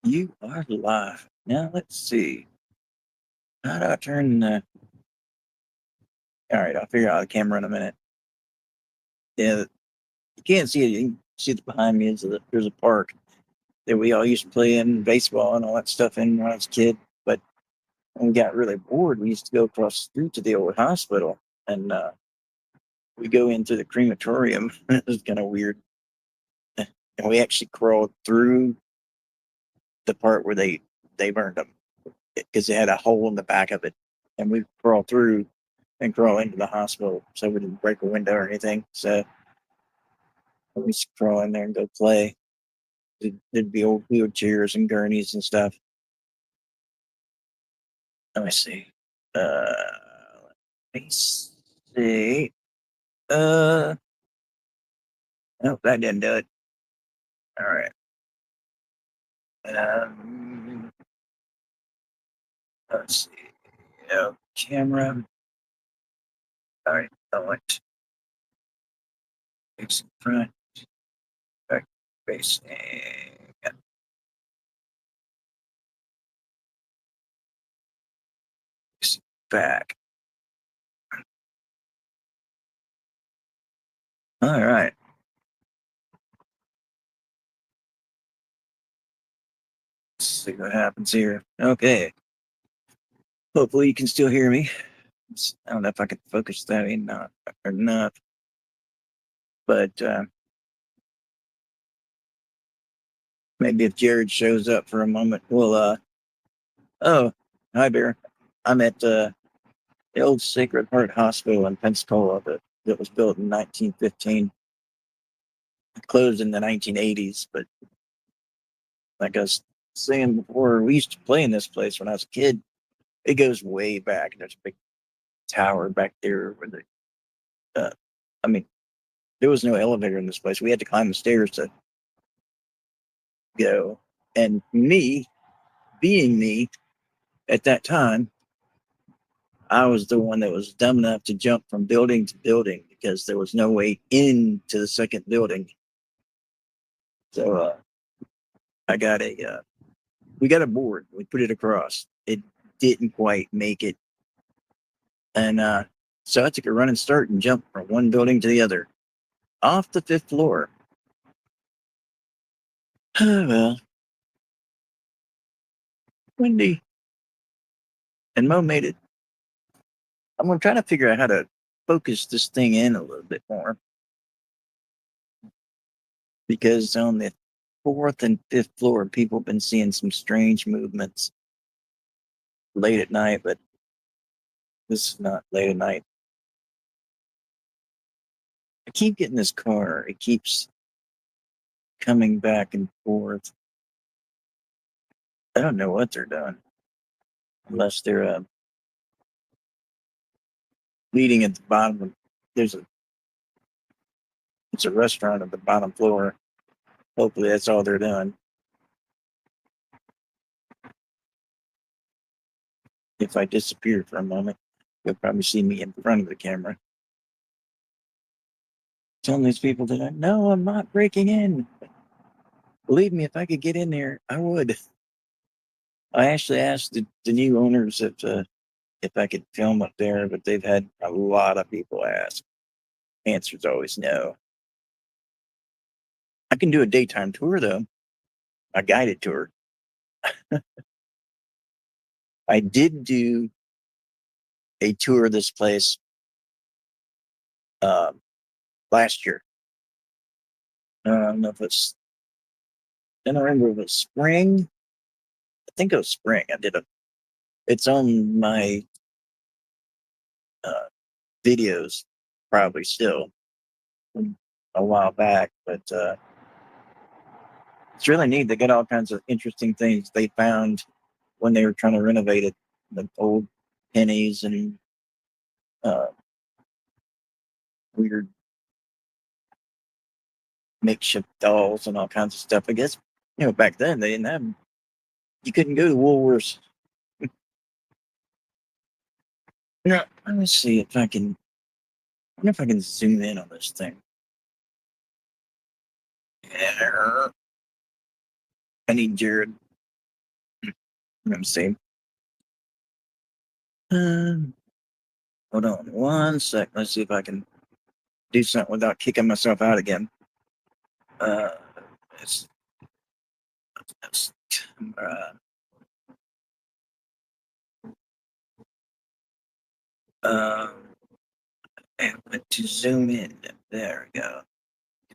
You are live. Now let's see. How do I turn the all right, I'll figure out the camera in a minute. Yeah, you can't see it. You can see it behind me is there's a park that we all used to play in baseball and all that stuff in when I was a kid. But when we got really bored, we used to go across the street to the old hospital and we go into the crematorium. It was kind of weird. And we actually crawled through the part where they burned them because it had a hole in the back of it. And we crawled through and crawl into the hospital so we didn't break a window or anything. So we used to crawl in there and go play. There'd be old wheelchairs and gurneys and stuff. Let me see. Let me see. Uh, nope, that didn't do it. All right. Um, let's see. Camera. All right. Select. Face in front. Back facing. Back. All right. Let's see what happens here. Okay. Hopefully you can still hear me. I don't know if I can focus that in or not, but maybe if Jared shows up for a moment, we'll. Oh, hi, Bear. I'm at the old Sacred Heart Hospital in Pensacola that was built in 1915. It closed in the 1980s, but like I was saying before, we used to play in this place when I was a kid. It goes way back. There's a big tower back there where uh, I mean, there was no elevator in this place. We had to climb the stairs to go. And me, being me at that time, I was the one that was dumb enough to jump from building to building because there was no way into the second building. So I got we got a board. We put it across. It didn't quite make it, and so I took a running start and jumped from one building to the other, off the fifth floor. Well, windy, and Mo made it. I'm gonna try to figure out how to focus this thing in a little bit more because on the fourth and fifth floor, people have been seeing some strange movements late at night, but this is not late at night. I keep getting this car. It keeps coming back and forth. I don't know what they're doing, unless they're leading at the bottom. There's a it's a restaurant at the bottom floor. Hopefully, that's all they're doing. If I disappear for a moment, you'll probably see me in front of the camera. Telling these people that I know I'm not breaking in. Believe me, if I could get in there, I would. I actually asked the new owners if I could film up there, but they've had a lot of people ask. Answer's always no. I can do a daytime tour though, a guided tour. I did do a tour of this place um, last year. I don't know if it's. I don't remember if it was spring. I think it was spring. I did a. It's on my uh, videos, probably still from a while back, but it's really neat. They got all kinds of interesting things they found when they were trying to renovate it. The old pennies and uh, weird makeshift dolls and all kinds of stuff. I guess back then they didn't have. You couldn't go to Woolworths. No, let me see if I can. I wonder if I can zoom in on this thing. Yeah, I need Jared. Let me see. Um, Hold on one sec. Let's see if I can do something without kicking myself out again. Uh, it's, it's uh, and went to zoom in. There we go.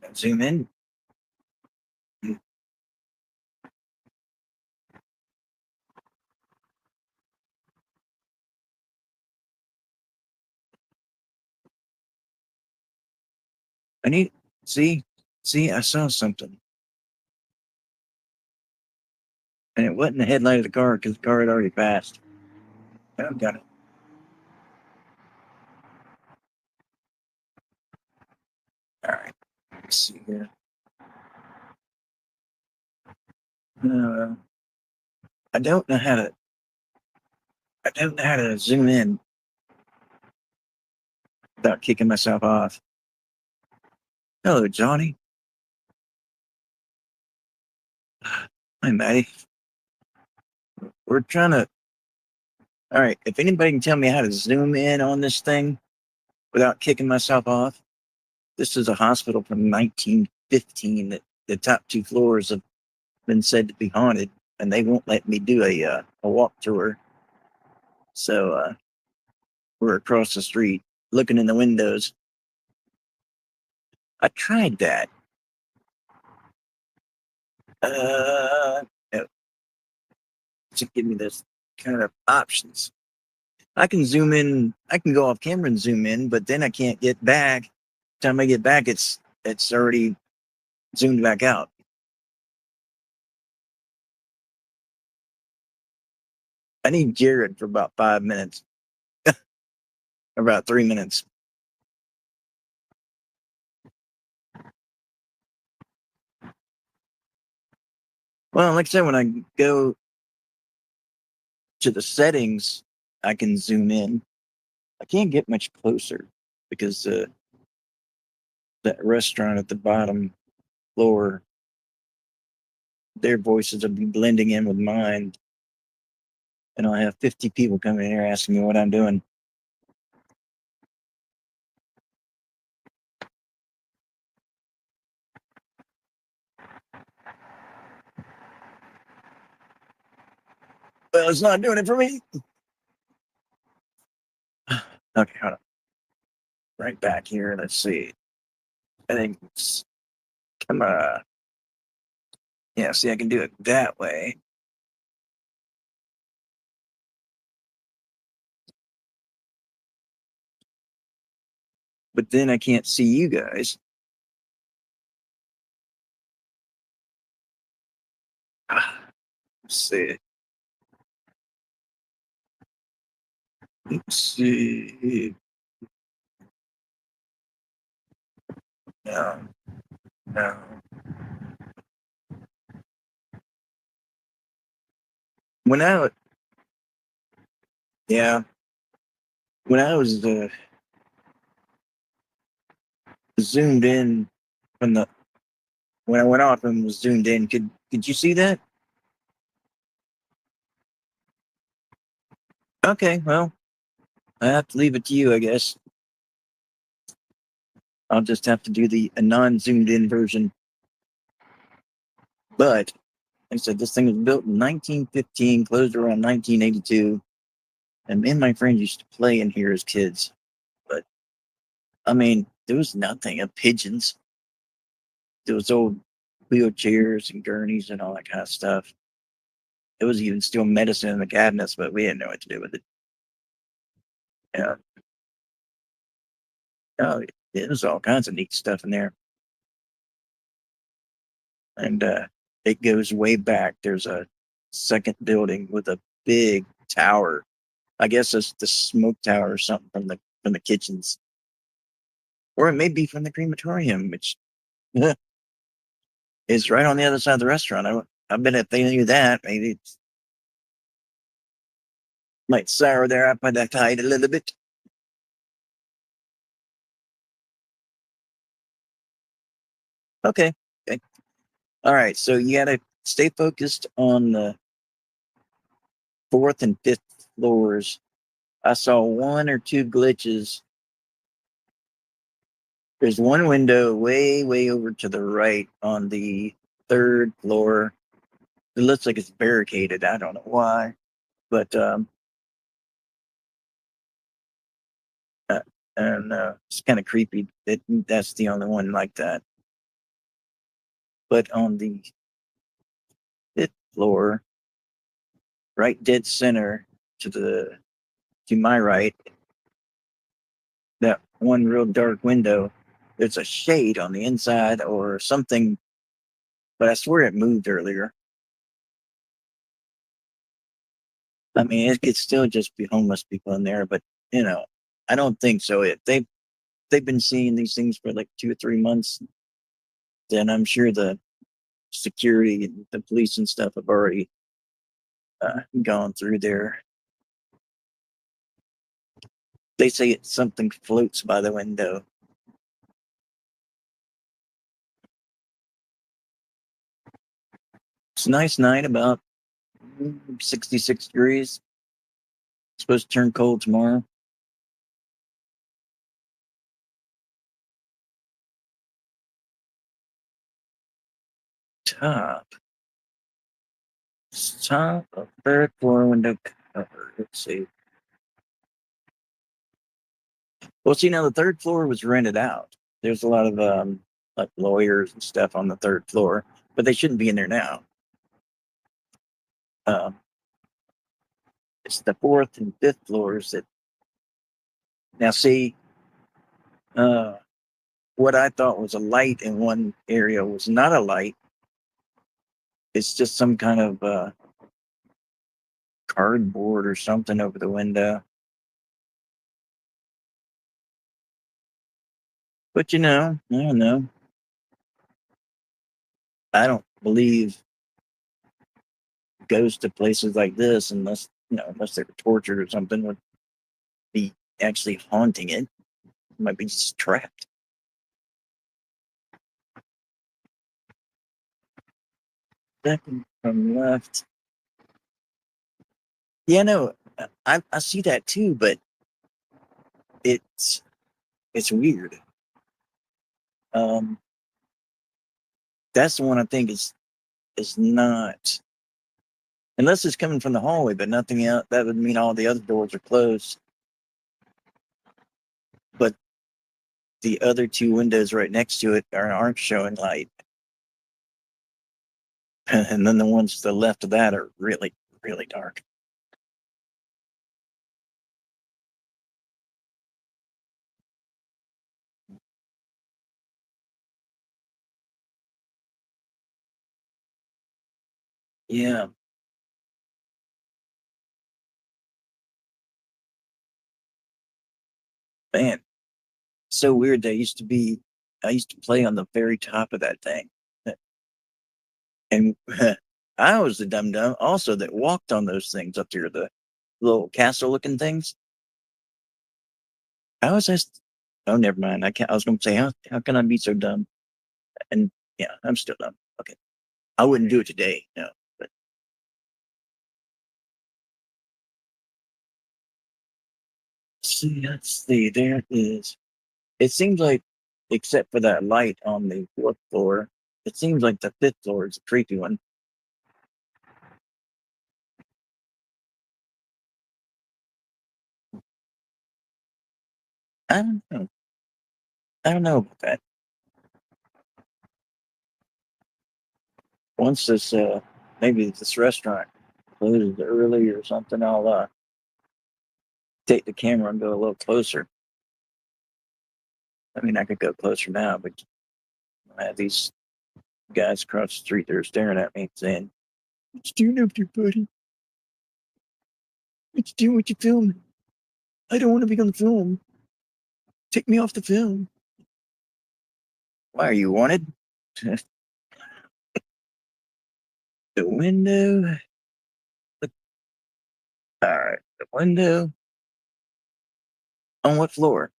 Can I zoom in? I need see, see. I saw something, and it wasn't the headlight of the car because the car had already passed. I've got it. All right. Let's see here. Uh, I don't know how to. I don't know how to zoom in without kicking myself off. Hello, Johnny. Hi, Maddie. We're trying to. All right. If anybody can tell me how to zoom in on this thing without kicking myself off, this is a hospital from 1915 that the top two floors have been said to be haunted, and they won't let me do a walk tour. So we're across the street looking in the windows. I tried that. Uh, to give me this kind of options. I can zoom in. I can go off camera and zoom in, but then I can't get back. Time I get back, it's already zoomed back out. I need Jared for about 5 minutes, about 3 minutes. Well, like I said, when I go to the settings, I can zoom in. I can't get much closer because that restaurant at the bottom floor, their voices will be blending in with mine, and I'll have 50 people coming in here asking me what I'm doing. Well, it's not doing it for me. Okay, hold on. Right back here. Let's see. I think it's come on. Yeah, see, I can do it that way. But then I can't see you guys. Let's see. Let's see. No, no. When I, yeah, when I was zoomed in from the when I went off and was zoomed in, could you see that? Okay, well, I have to leave it to you, I guess. I'll just have to do the a non-zoomed in version. But like I said, this thing was built in 1915, closed around 1982, and me and my friends used to play in here as kids. But I mean, there was nothing of pigeons. There was old wheelchairs and gurneys and all that kind of stuff. There was even still medicine in the cabinets, but we didn't know what to do with it. Yeah, oh, there's all kinds of neat stuff in there, and it goes way back. There's a second building with a big tower. I guess it's the smoke tower or something from the kitchens, or it may be from the crematorium, which is right on the other side of the restaurant. I bet if they knew that, maybe it might sour their appetite a little bit. Okay. Okay. All right. So you got to stay focused on fourth and fifth floors, I saw one or two glitches. There's one window way, way over to the right on the third floor. It looks like it's barricaded. I don't know why, but uh, and it's kind of creepy. That's the only one like that. But on the fifth floor, right dead center to my right, that one real dark window, there's a shade on the inside or something, but I swear it moved earlier. I mean, it could still just be homeless people in there, but you know, I don't think so. If they've been seeing these things for like 2 or 3 months, then I'm sure the security and the police and stuff have already gone through there. They say it's something floats by the window. It's a nice night, about 66 degrees. It's supposed to turn cold tomorrow. Top. Top of third floor window cover. Let's see. Well, see, now the third floor was rented out. There's a lot of like lawyers and stuff on the third floor, but they shouldn't be in there now. Um, it's the fourth and fifth floors that now see. Uh, what I thought was a light in one area was not a light. It's just some kind of cardboard or something over the window. But I don't know. I don't believe goes to places like this unless unless they were tortured or something, would be actually haunting it. It might be just trapped. Second from left. Yeah, no, I see that too, but it's it's weird. Um, that's the one I think is not, unless it's coming from the hallway, but nothing else. That would mean all the other doors are closed. But the other two windows right next to it aren't showing light, and then the ones to the left of that are really, really dark. Yeah, man, so weird. I used to play on the very top of that thing, and I was the dum dum also that walked on those things up there, the little castle looking things. I was just, oh, never mind. I can't. I was going to say, how can I be so dumb? And yeah, I'm still dumb. Okay, I wouldn't do it today. No, but see, let's see. There it is. It seems like, except for that light on the fourth floor, it seems like the fifth floor is a creepy one. I don't know. I don't know about that. Once this, maybe this restaurant closes early or something, I'll take the camera and go a little closer. I mean, I could go closer now, but I have these guys across the street that are staring at me saying, "What you doing up there, buddy? What you doing with your film? I don't want to be on the film. Take me off the film." Why are you wanted? The window. All right, the window. On what floor?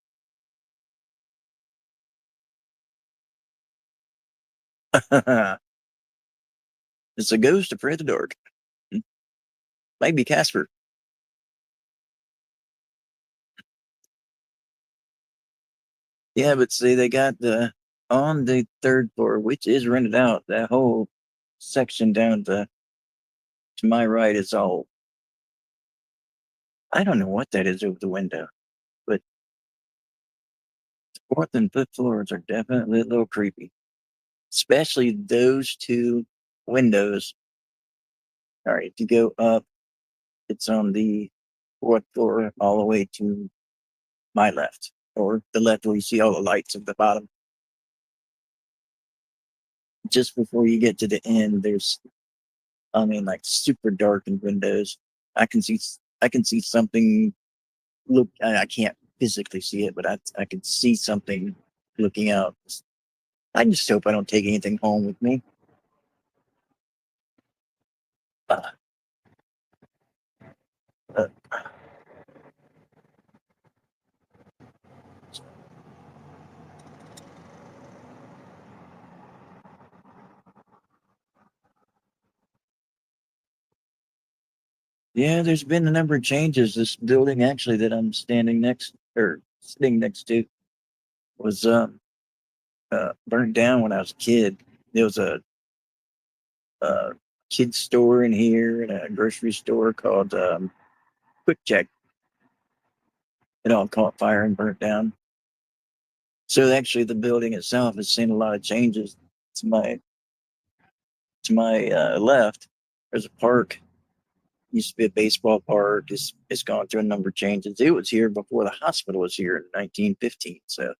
It's a ghost afraid of the dark. Might be Casper. Yeah, but see, they got on the third floor, which is rented out. That whole section down to my right is all. I don't know what that is over the window, but fourth and fifth floors are definitely a little creepy, especially those two windows. All right, if you go up, it's on the fourth floor all the way to my left, or the left where you see all the lights at the bottom. Just before you get to the end, there's, I mean, like super darkened windows. I can see something. Look, I can't physically see it, but I can see something looking out. I just hope I don't take anything home with me. Uh, uh, yeah, there's been a number of changes. This building actually that I'm standing next or sitting next to was burnt down when I was a kid. There was a kid store in here and a grocery store called Quick Check. It all caught fire and burnt down. So actually, the building itself has seen a lot of changes. To my left, there's a park. Used to be a baseball park. It's gone through a number of changes. It was here before the hospital was here in 1915. So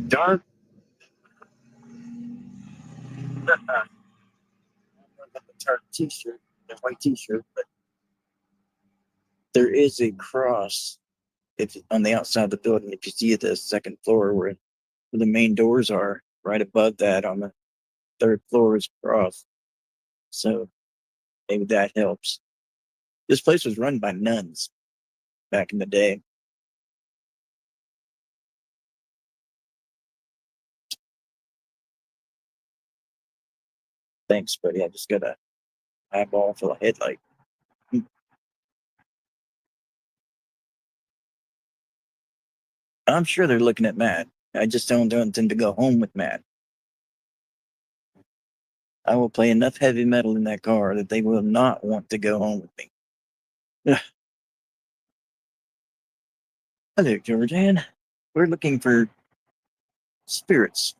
dark. Dark T-shirt, a white T-shirt, but there is a cross if on the outside of the building. If you see at the second floor where the main doors are, right above that on the third floor is a cross. So maybe that helps. This place was run by nuns back in the day. Thanks, buddy. I just got a eyeball full of headlight. I'm sure they're looking at Matt. I just don't intend to go home with Matt. I will play enough heavy metal in that car that they will not want to go home with me. Hello, Georgian. We're looking for spirits.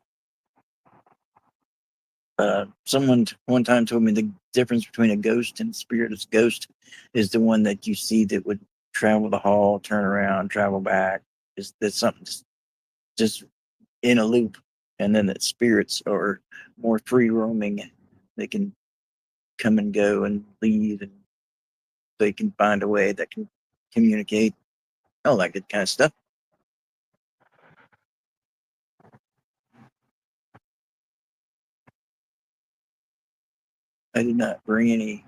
Someone one time told me the difference between a ghost and a spirit is ghost is the one that you see that would travel the hall, turn around, travel back. Is that something just in a loop? And then that spirits are more free roaming. They can come and go and leave, and they can find a way that can communicate. All that good kind of stuff. I did not bring any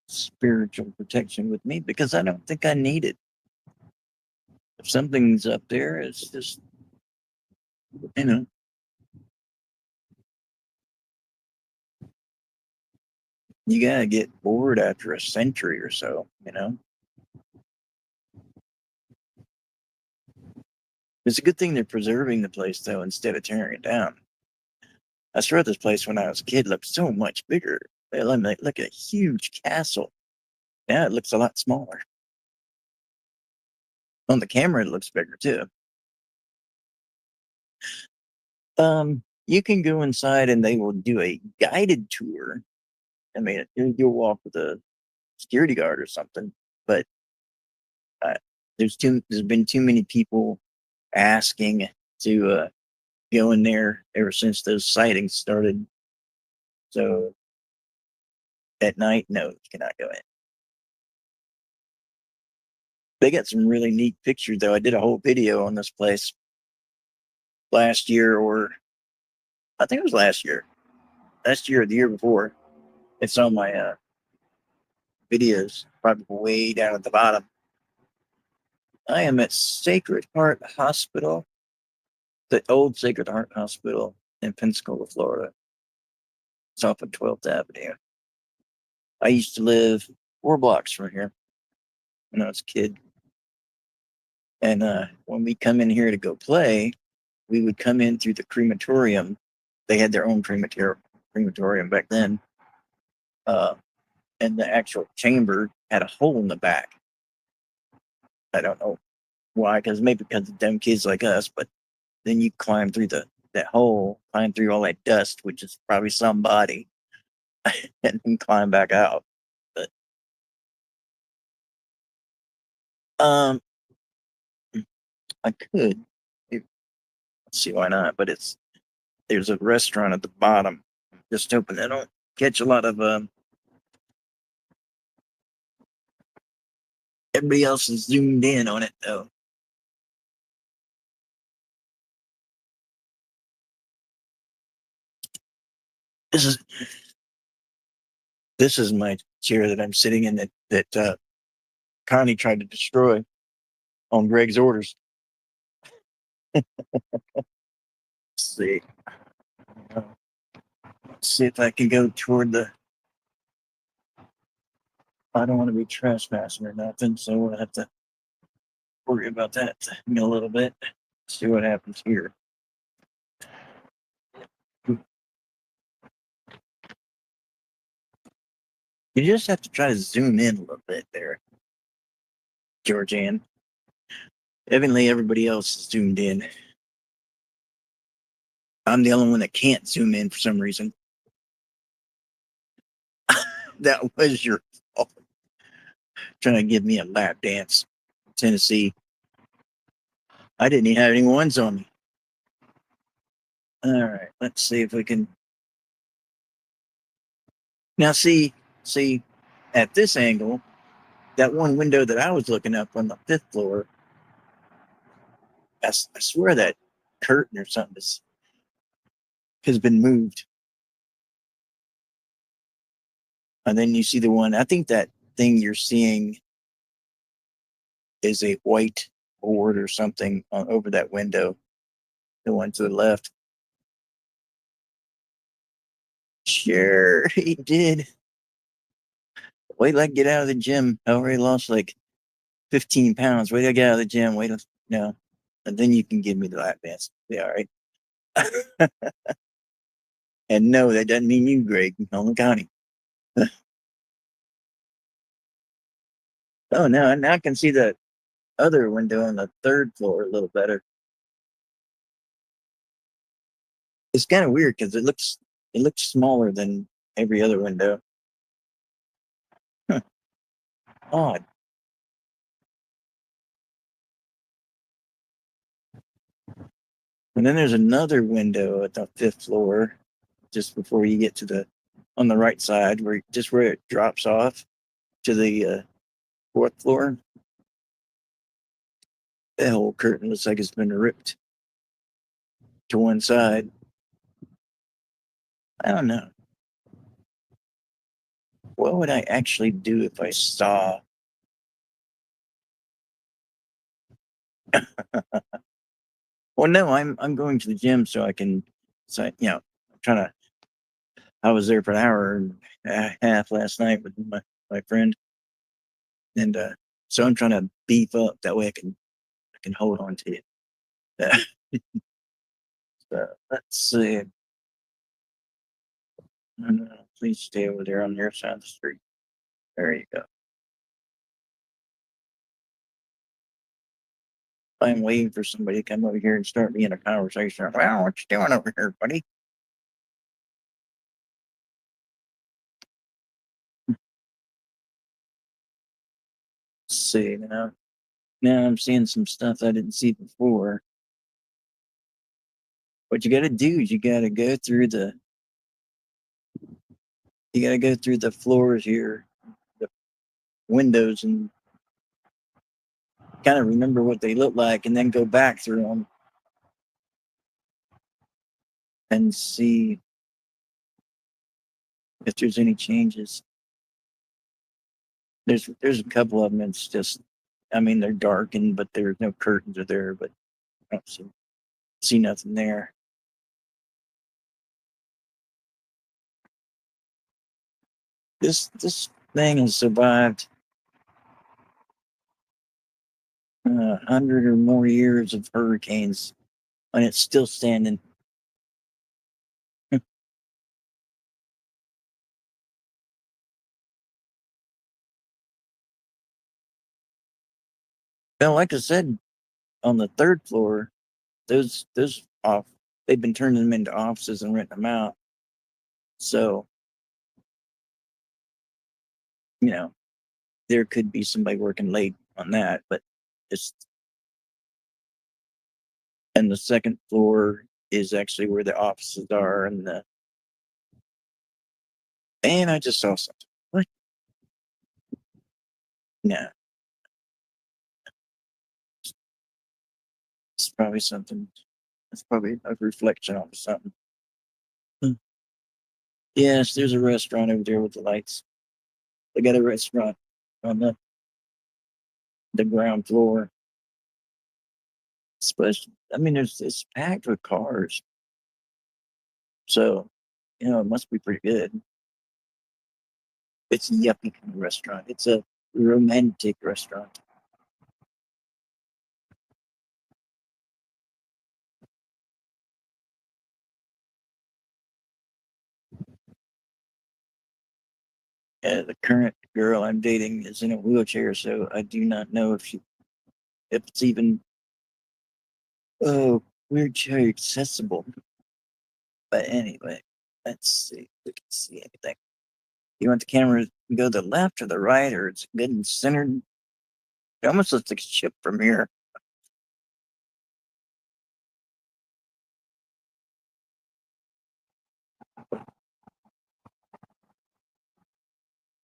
spiritual protection with me because I don't think I need it. If something's up there, it's just, you know, you gotta get bored after a century or so. It's a good thing they're preserving the place though instead of tearing it down. I saw this place when I was a kid looked so much bigger. They let me look at a huge castle. Now it looks a lot smaller. On the camera, it looks bigger too. You can go inside and they will do a guided tour. I mean, you'll walk with a security guard or something, but uh, there's been too many people asking to go in there ever since those sightings started. So at night, no, you cannot go in. They got some really neat pictures though. I did a whole video on this place last year, or I think it was last year or the year before. It's on my videos, probably way down at the bottom. I am at Sacred Heart Hospital, the old Sacred Heart Hospital in Pensacola, Florida. It's off of 12th Avenue. I used to live 4 blocks from here when I was a kid. And when we come in here to go play, we would come in through the crematorium. They had their own crematorium back then. And the actual chamber had a hole in the back. I don't know why, maybe because of dumb kids like us, but then you climb through that hole, climb through all that dust, which is probably somebody, and then climb back out. But um I could. Let's see why not, but there's a restaurant at the bottom. Just hoping I don't catch a lot of everybody else is zoomed in on it though. This is this is my chair that I'm sitting in that Connie tried to destroy on Greg's orders. Let's see. Let's see if I can go toward the. I don't want to be trespassing or nothing, so we'll have to worry about that in a little bit. See what happens here. You just have to try to zoom in a little bit there, Georgianne. Evidently, everybody else is zoomed in. I'm the only one that can't zoom in for some reason. That was your fault. Trying to give me a lap dance. Tennessee. I didn't even have any ones on me. All right, let's see if we can. Now, see, at this angle, that one window that I was looking up on the 5th floor, I swear that curtain or something has been moved. And then you see the one, I think that thing you're seeing is a white board or something over that window, the one to the left. Sure, he did. Wait till I get out of the gym. I already lost like 15 pounds. Wait till I get out of the gym. Wait till, no. And then you can give me the lap dance. Be all right. And no, that doesn't mean you, Greg. Nolan County. Oh, no. Now I can see the other window on the 3rd floor a little better. It's kind of weird because it looks smaller than every other window. Huh. Odd. And then there's another window at the 5th floor, just before you get to on the right side, where it drops off to the 4th floor. That whole curtain looks like it's been ripped to one side. I don't know. What would I actually do if I saw? Well, no, I'm going to the gym so I can. So I'm trying to. I was there for an hour and a half last night with my friend, and so I'm trying to beef up. That way I can hold on to it. So let's see. No, please stay over there on your side of the street. There you go. I'm waiting for somebody to come over here and start me in a conversation. Well, what you doing over here, buddy? Let's see now. Now I'm seeing some stuff I didn't see before. What you got to do is you got to go through the floors here, the windows, and kind of remember what they look like, and then go back through them and see if there's any changes. There's a couple of them. It's just I mean, they're darkened, but there's no curtains are there, but I don't see nothing there. This thing has survived 100 or more years of hurricanes, and it's still standing. Well, like I said, on the third floor, those off they've been turning them into offices and renting them out. So, you know, there could be somebody working late on that, but it's and the second floor is actually where the offices are and I just saw something. What? No, it's probably something. It's probably a reflection on something. Hmm. Yes, there's a restaurant over there with the lights. They got a restaurant on the ground floor. Especially, I mean, it's packed with cars, so it must be pretty good. It's a yuppie kind of restaurant. It's a romantic restaurant. The current girl I'm dating is in a wheelchair, so I do not know if it's even wheelchair accessible. But anyway, let's see if we can see anything. You want the camera to go to the left or the right, or it's good and centered? It almost looks like a ship from here.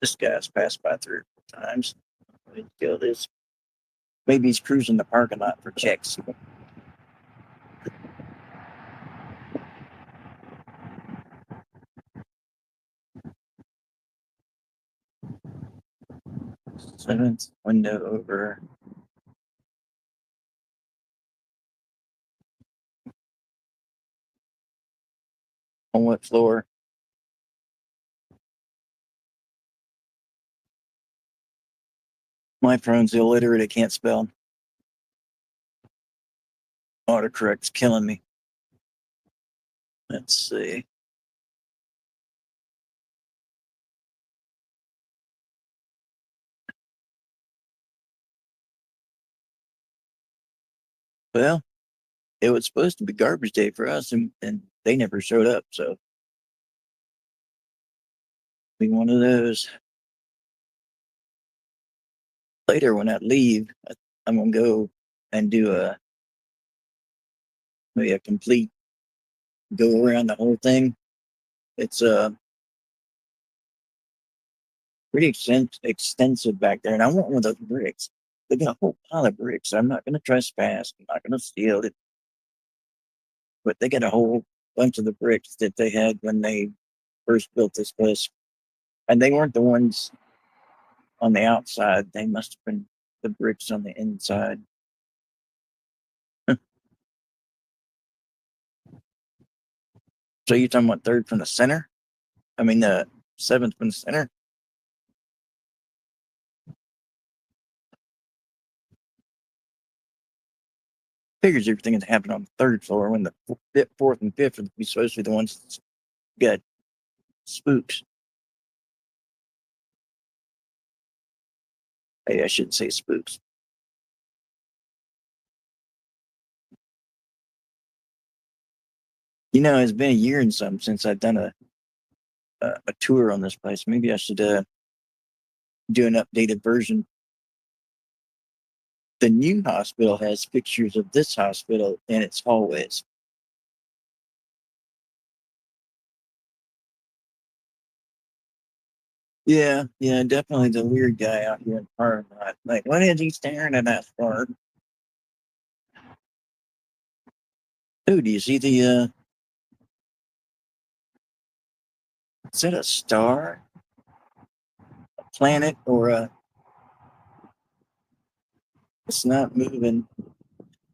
This guy's passed by 3 or 4 times. Let me go this. Maybe he's cruising the parking lot for checks. Seventh window over. On what floor? My phone's illiterate. I can't spell. Autocorrect's killing me. Let's see. Well, it was supposed to be garbage day for us, and they never showed up. So, be one of those. Later, when I leave, I'm gonna go and do maybe a complete go around the whole thing. It's pretty extensive back there, and I want one of those bricks. They got a whole pile of bricks. I'm not gonna trespass. I'm not gonna steal it, but they got a whole bunch of the bricks that they had when they first built this place, and they weren't the ones on the outside. They must have been the bricks on the inside. So you're talking about third from the center? I mean the seventh from the center. Figures everything is happening on the third floor when the fourth and fifth are supposed to be the ones that got spooks. Hey, I shouldn't say spooks. It's been a year and some since I've done a tour on this place. Maybe I should do an updated version. The new hospital has pictures of this hospital in its hallways. Yeah, definitely the weird guy out here in the parking lot. Like, what is he staring at us for? Oh, do you see is that a star, a planet, or It's not moving.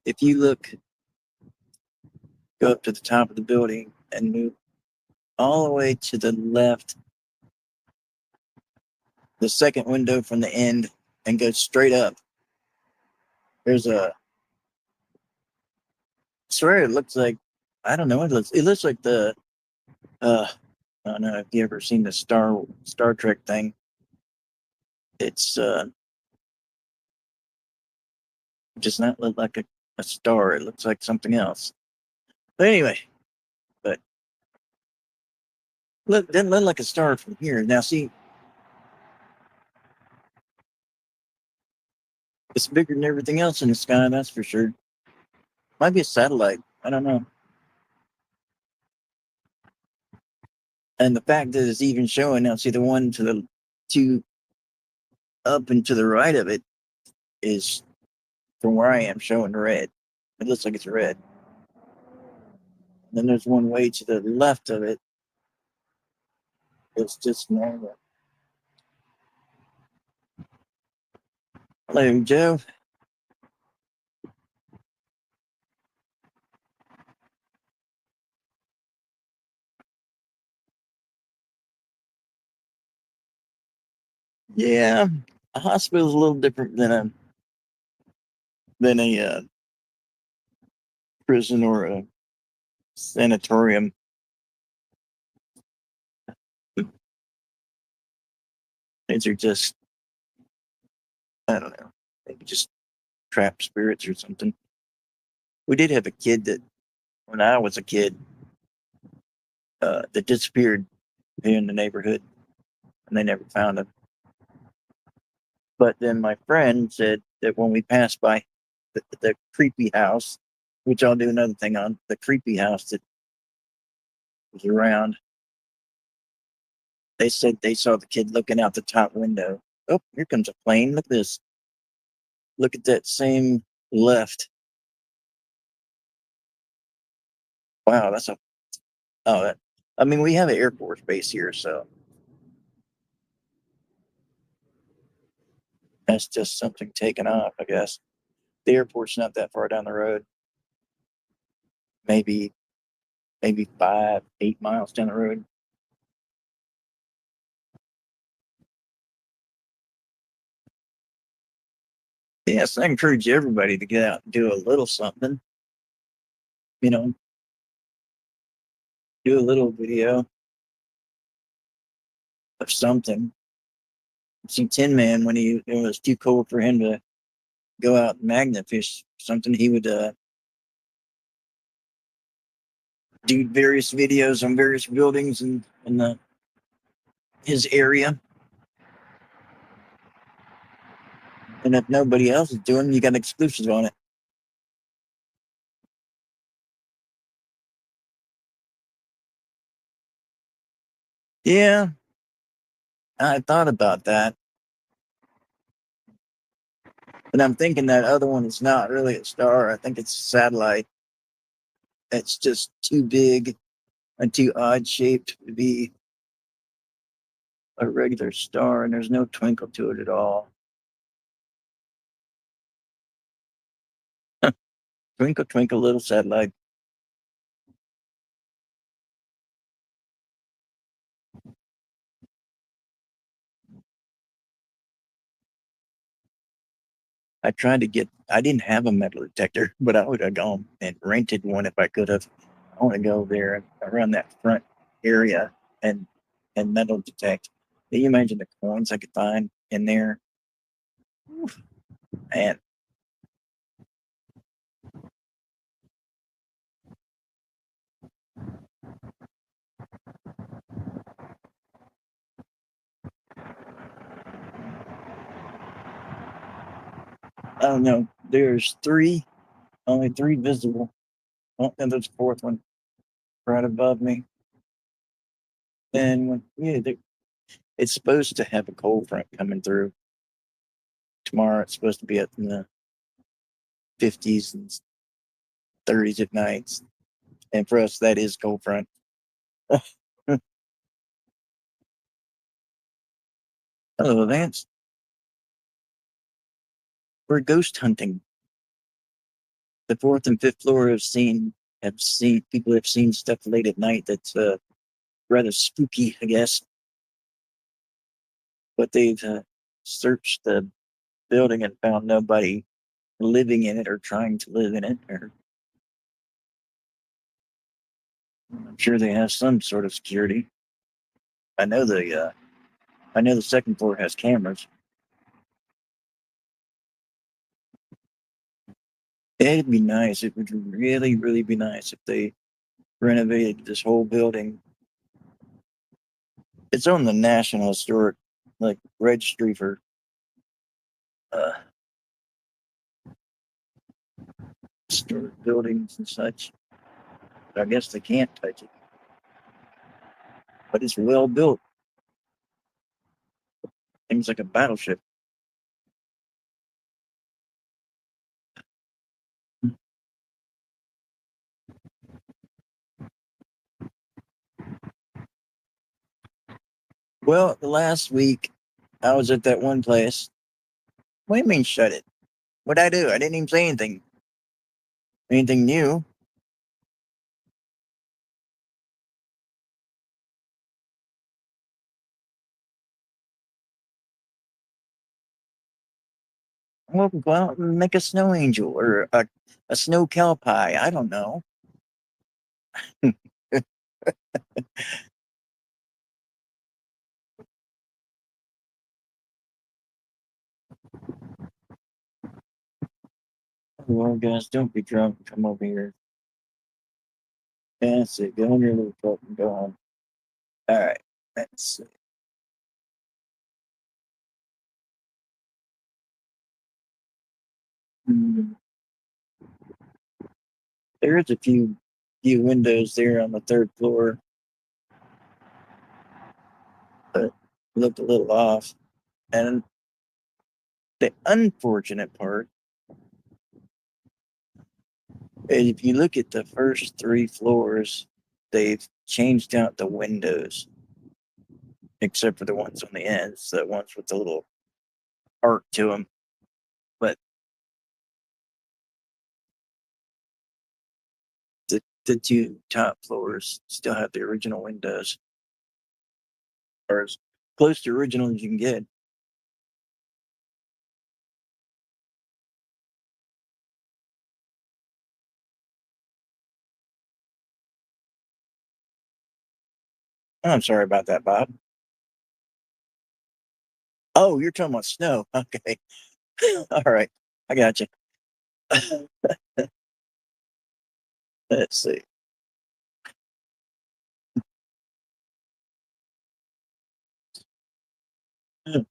If you look, go up to the top of the building and move all the way to the left, the second window from the end, and go straight up. There's a, I swear it looks like, I don't know, it looks like the, I don't know if you ever seen the Star Trek thing. It's does not look like a star. It looks like something else. But anyway, but doesn't look like a star from here. Now see, it's bigger than everything else in the sky, that's for sure. Might be a satellite. I don't know. And the fact that it's even showing now, see the one to the two up and to the right of it is from where I am showing red. It looks like it's red. And then there's one way to the left of it. It's just normal. Hello, Joe. Yeah, a hospital is a little different than a prison or a sanatorium. These are just, I don't know, maybe just trapped spirits or something. We did have a kid that, when I was a kid, that disappeared here in the neighborhood, and they never found him. But then my friend said that when we passed by the creepy house, which I'll do another thing on, the creepy house that was around, they said they saw the kid looking out the top window. Oh, here comes a plane. Look at this. Look at that same left. Wow, that's a, oh, that, I mean, we have an Air Force base here, so that's just something taken off, I guess. The airport's not that far down the road. Maybe 5, 8 miles down the road. Yes, I encourage everybody to get out and do a little something. You know, do a little video of something. See Tin Man, when it was too cold for him to go out and magnet fish something, he would do various videos on various buildings in his area. And if nobody else is doing it, you got exclusives on it. Yeah, I thought about that. But I'm thinking that other one is not really a star. I think it's a satellite. It's just too big and too odd shaped to be a regular star, and there's no twinkle to it at all. Twinkle, twinkle, little satellite. I didn't have a metal detector, but I would have gone and rented one if I could have. I want to go there around that front area and metal detect. Can you imagine the coins I could find in there? Oof, man, I don't know. There's only three visible. Oh, and there's a fourth one right above me. And it's supposed to have a cold front coming through tomorrow. It's supposed to be up in the 50s and 30s at nights. And for us, that is cold front. Hello, Vance. we're ghost hunting. The fourth and fifth floor people have seen stuff late at night that's rather spooky, I guess. But they've searched the building and found nobody living in it or trying to live in it. Or I'm sure they have some sort of security. I know the second floor has cameras. It'd be nice. It would really, really be nice if they renovated this whole building. It's on the National Historic registry for uh, historic buildings and such. But I guess they can't touch it. But it's well built. Things like a battleship. Well, the last week I was at that one place. What do you mean shut it? What'd I do? I didn't even say anything. Anything new. Well, go out and make a snow angel or a snow cow pie. I don't know. Well, guys, don't be drunk. Come over here. That's it. Go on your little truck and go home. All right. Let's see. Hmm. There's a few windows there on the third floor, but looked a little off. And the unfortunate part is if you look at the first three floors, they've changed out the windows, except for the ones on the ends, the ones with the little arc to them. But the two top floors still have the original windows, or as close to original as you can get. I'm sorry about that, Bob. Oh, you're talking about snow. Okay. All right. I got you. Let's see. I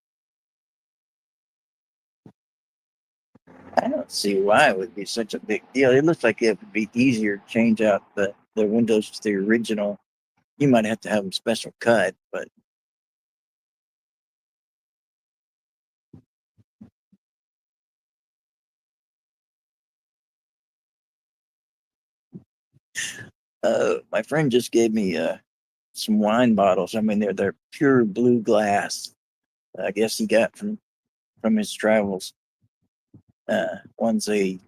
don't see why it would be such a big deal. It looks like it would be easier to change out the windows to the original. You might have to have them special cut, but my friend just gave me some wine bottles. I mean, they're pure blue glass. I guess he got from his travels. One's a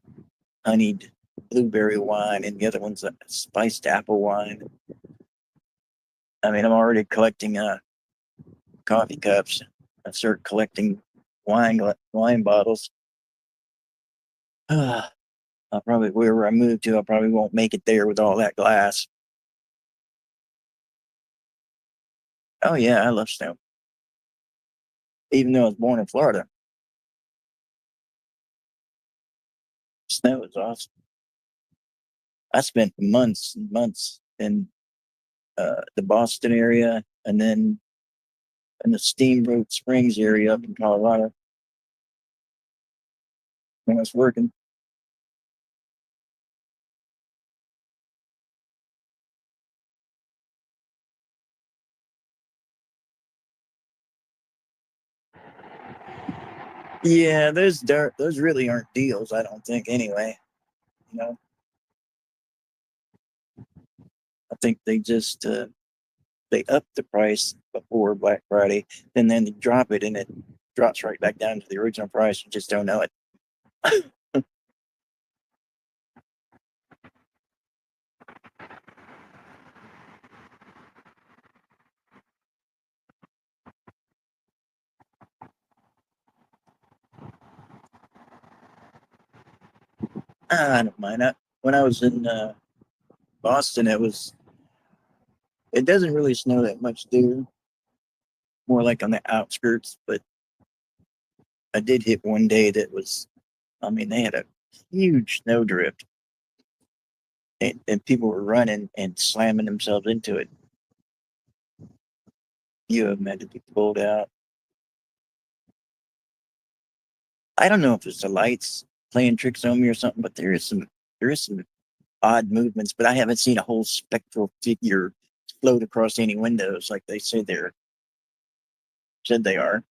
honeyed blueberry wine, and the other one's a spiced apple wine. I mean, I'm already collecting coffee cups. I start collecting wine bottles. I'll probably wherever I move to, I probably won't make it there with all that glass. Oh yeah, I love snow. Even though I was born in Florida, snow is awesome. I spent months and months in the Boston area, and then in the Steamboat Springs area up in Colorado when I was working. Yeah, those really aren't deals. I don't think anyway. You know, I think they just they up the price before Black Friday, and then they drop it, and it drops right back down to the original price. You just don't know it. I don't mind. When I was in Boston, it doesn't really snow that much there. More like on the outskirts, but I did hit one day that was. I mean, they had a huge snowdrift, and people were running and slamming themselves into it. You have had to be pulled out. I don't know if it's the lights playing tricks on me or something, but there is some odd movements. But I haven't seen a whole spectral figure float across any windows like they say they're said they are.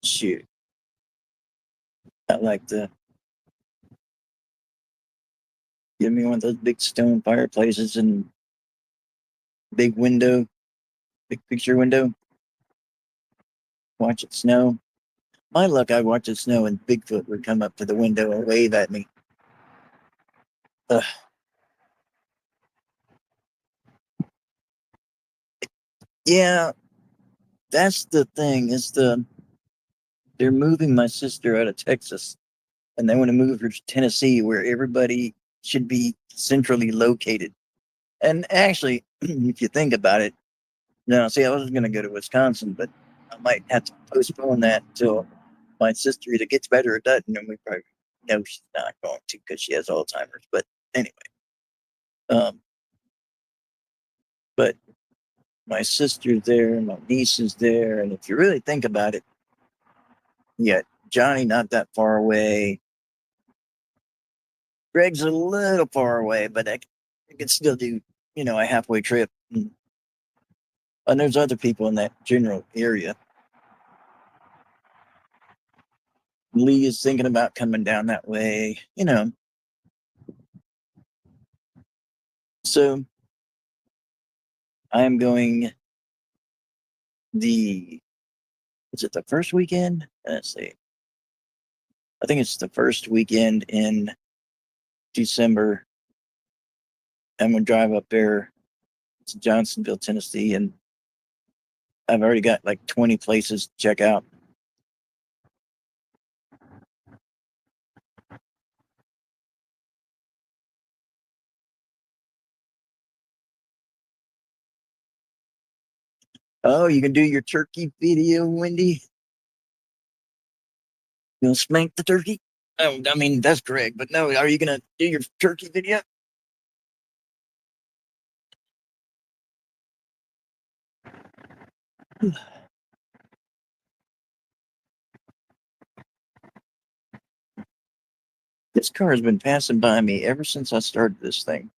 Shoot, I like to give me one of those big stone fireplaces and big window, big picture window. Watch it snow. My luck, I watch it snow and Bigfoot would come up to the window and wave at me. Ugh. Yeah, that's the thing. They're moving my sister out of Texas, and they want to move her to Tennessee, where everybody should be centrally located. And actually, if you think about it, no, see, I was going to go to Wisconsin, but I might have to postpone that until my sister either gets better or doesn't, and we probably know she's not going to because she has Alzheimer's. But anyway, um, but my sister's there, my niece is there, and if you really think about it, yeah, Johnny not that far away. Greg's a little far away, but I could still do, a halfway trip. And there's other people in that general area. Lee is thinking about coming down that way. So I am going the, is it the first weekend? Let's see. I think it's the first weekend in December. I'm going to drive up there to Johnsonville, Tennessee, and I've already got like 20 places to check out. Oh, you can do your turkey video, Wendy? You'll spank the turkey? Oh, I mean, that's correct. But no, are you going to do your turkey video? This car has been passing by me ever since I started this thing.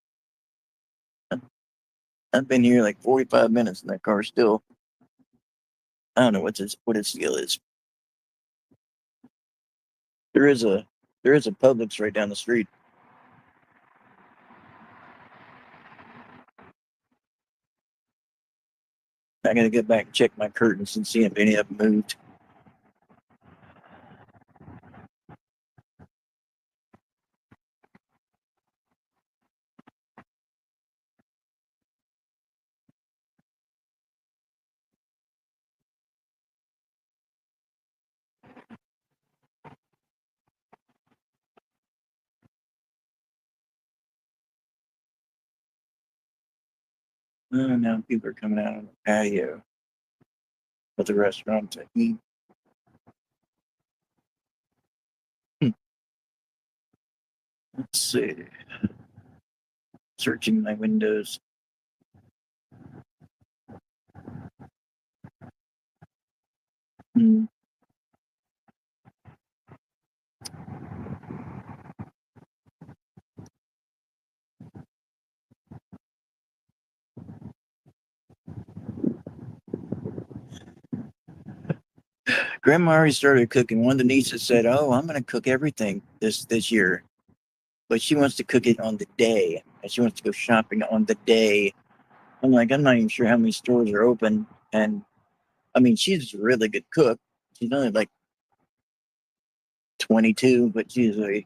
I've been here like 45 minutes and that car still, I don't know what its deal is. There is a there is a Publix right down the street. I gotta get back and check my curtains and see if any of them moved. Now people are coming out on the patio of the restaurant to eat. Hmm, let's see. Searching my windows. Hmm. Grandma already started cooking. One of the nieces said, "Oh, I'm going to cook everything this year." but she wants to cook it on the day, and she wants to go shopping on the day. I'm like, I'm not even sure how many stores are open, and I mean, she's a really good cook. She's only like 22, but she's a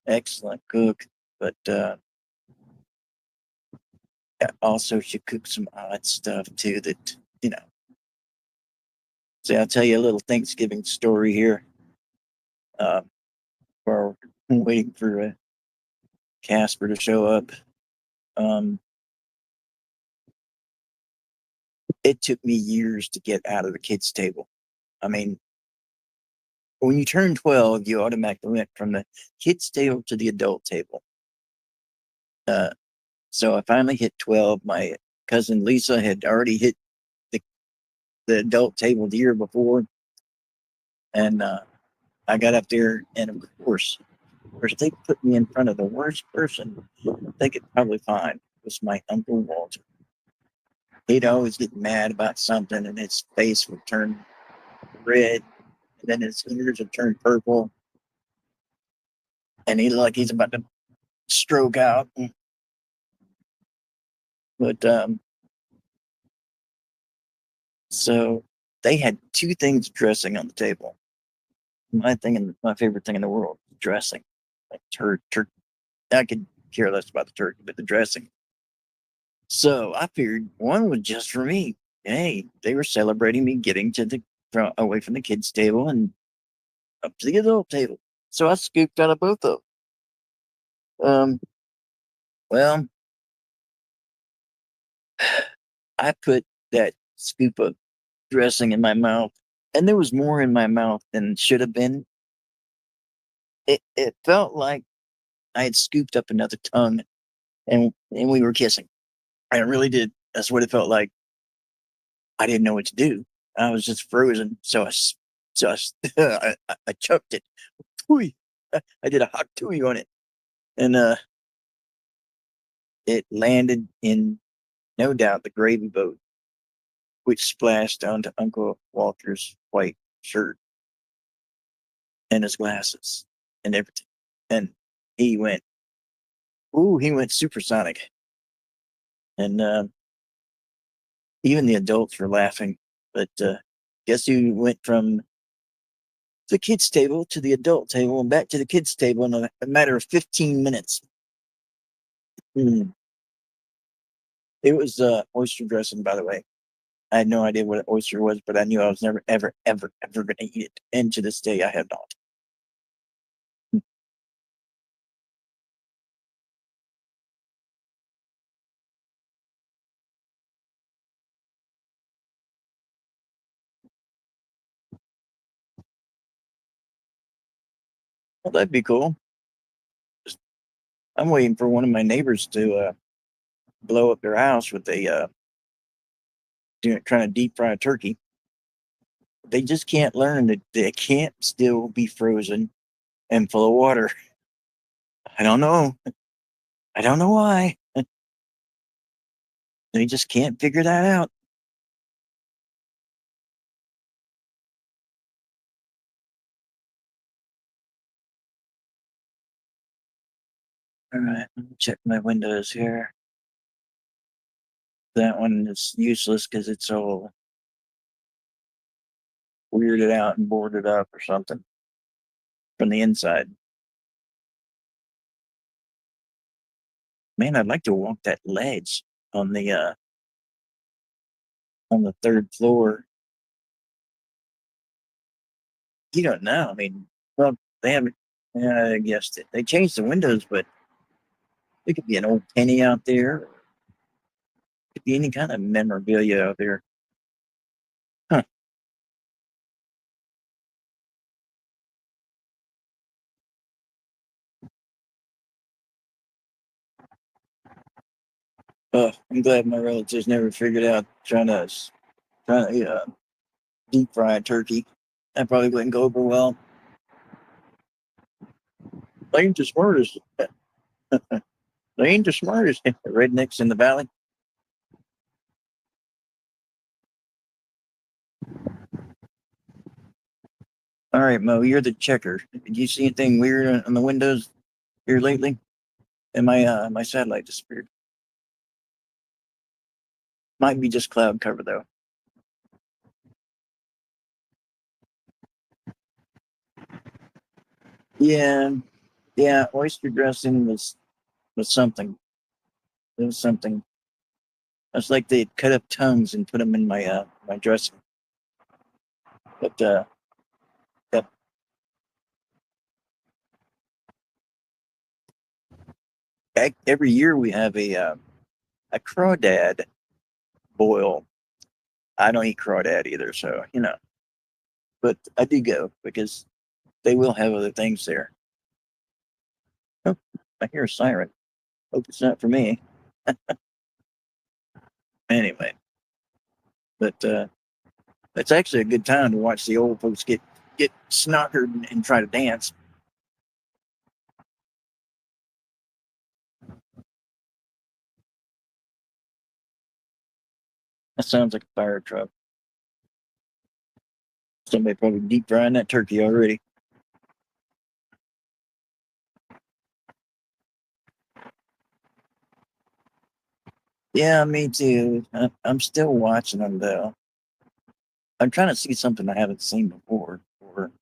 excellent cook. But also, she cooks some odd stuff too. That you know. So I'll tell you a little Thanksgiving story here. Uh, while we're waiting for Casper to show up. Um, it took me years to get out of the kids' table. I mean, when you turn 12, you automatically went from the kids' table to the adult table. Uh, so I finally hit 12. My cousin Lisa had already hit the, the adult table the year before. And I got up there, and of course, they put me in front of the worst person they could probably find. It was my Uncle Walter. He'd always get mad about something, and his face would turn red, and then his ears would turn purple, and he looked like he's about to stroke out. But so they had two things dressing on the table. My thing and my favorite thing in the world, dressing. Like turkey. I could care less about the turkey, but the dressing. So I figured one was just for me. Hey, they were celebrating me getting to the away from the kids' table and up to the adult table. So I scooped out of both of them. Well, I put that scoop of dressing in my mouth, and there was more in my mouth than should have been. It felt like I had scooped up another tongue, and we were kissing. I really did. That's what it felt like. I didn't know what to do. I was just frozen. I chucked it. Tui. I did a hot tui on it, and it landed in no doubt the gravy boat, which splashed onto Uncle Walter's white shirt and his glasses and everything. And he went, ooh, he went supersonic. And even the adults were laughing. But guess who went from the kids' table to the adult table and back to the kids' table in a matter of 15 minutes? Mm. It was oyster dressing, by the way. I had no idea what an oyster was, but I knew I was never, ever, ever, ever going to eat it. And to this day, I have not. Well, that'd be cool. I'm waiting for one of my neighbors to blow up their house with a trying to deep fry a turkey. They just can't learn that they can't still be frozen and full of water. I don't know. I don't know why. They just can't figure that out. All right, let me check my windows here. That one is useless because it's all weirded out and boarded up or something from the inside. Man, I'd like to walk that ledge on the third floor. You don't know. I mean, well, they haven't. I guess they changed the windows, but it could be an old penny out there. It could be any kind of memorabilia out there. Huh. I'm glad my relatives never figured out trying to deep fry a turkey. That probably wouldn't go over well. They ain't the smartest. They ain't the smartest rednecks in the valley. All right, Mo, you're the checker. Did you see anything weird on the windows here lately? And my satellite disappeared. Might be just cloud cover though. Yeah, yeah. Oyster dressing was something. It was something. It's like they'd cut up tongues and put them in my dressing. But yep. Every year we have a crawdad boil. I don't eat crawdad either, so But I do go because they will have other things there. Oh, I hear a siren. Hope it's not for me. Anyway, but it's actually a good time to watch the old folks get snockered and try to dance. That sounds like a fire truck. Somebody probably deep frying that turkey already. Yeah, me too. I'm still watching them though. I'm trying to see something I haven't seen before or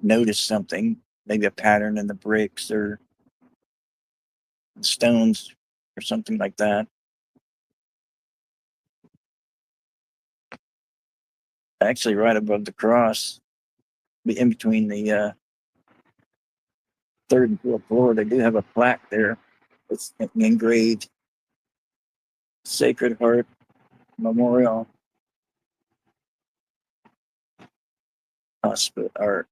notice something, maybe a pattern in the bricks or stones or something like that. Actually, right above the cross, in between the third and fourth floor, they do have a plaque there. It's engraved Sacred Heart Memorial Hospital or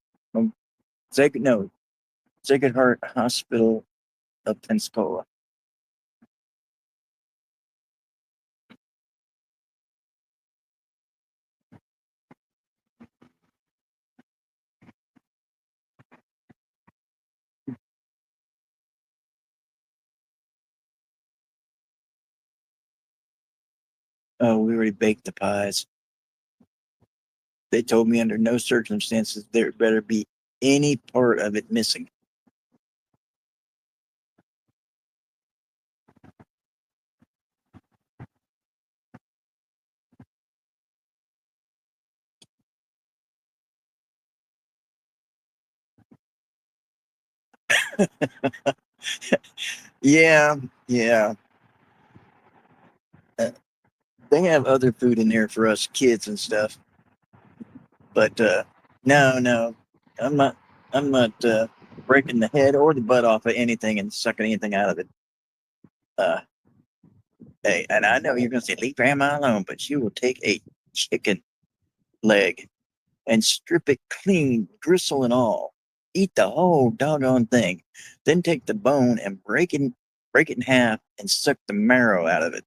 Sacred no Sacred Heart Hospital of Pensacola. Oh, we already baked the pies. They told me under no circumstances there better be any part of it missing. Yeah, yeah. Uh, they have other food in there for us kids and stuff, but no, no, I'm not. I'm not breaking the head or the butt off of anything and sucking anything out of it. Uh, hey, and I know you're going to say leave grandma alone, but she will take a chicken leg and strip it clean, gristle and all. Eat the whole doggone thing. Then take the bone and break it in half and suck the marrow out of it.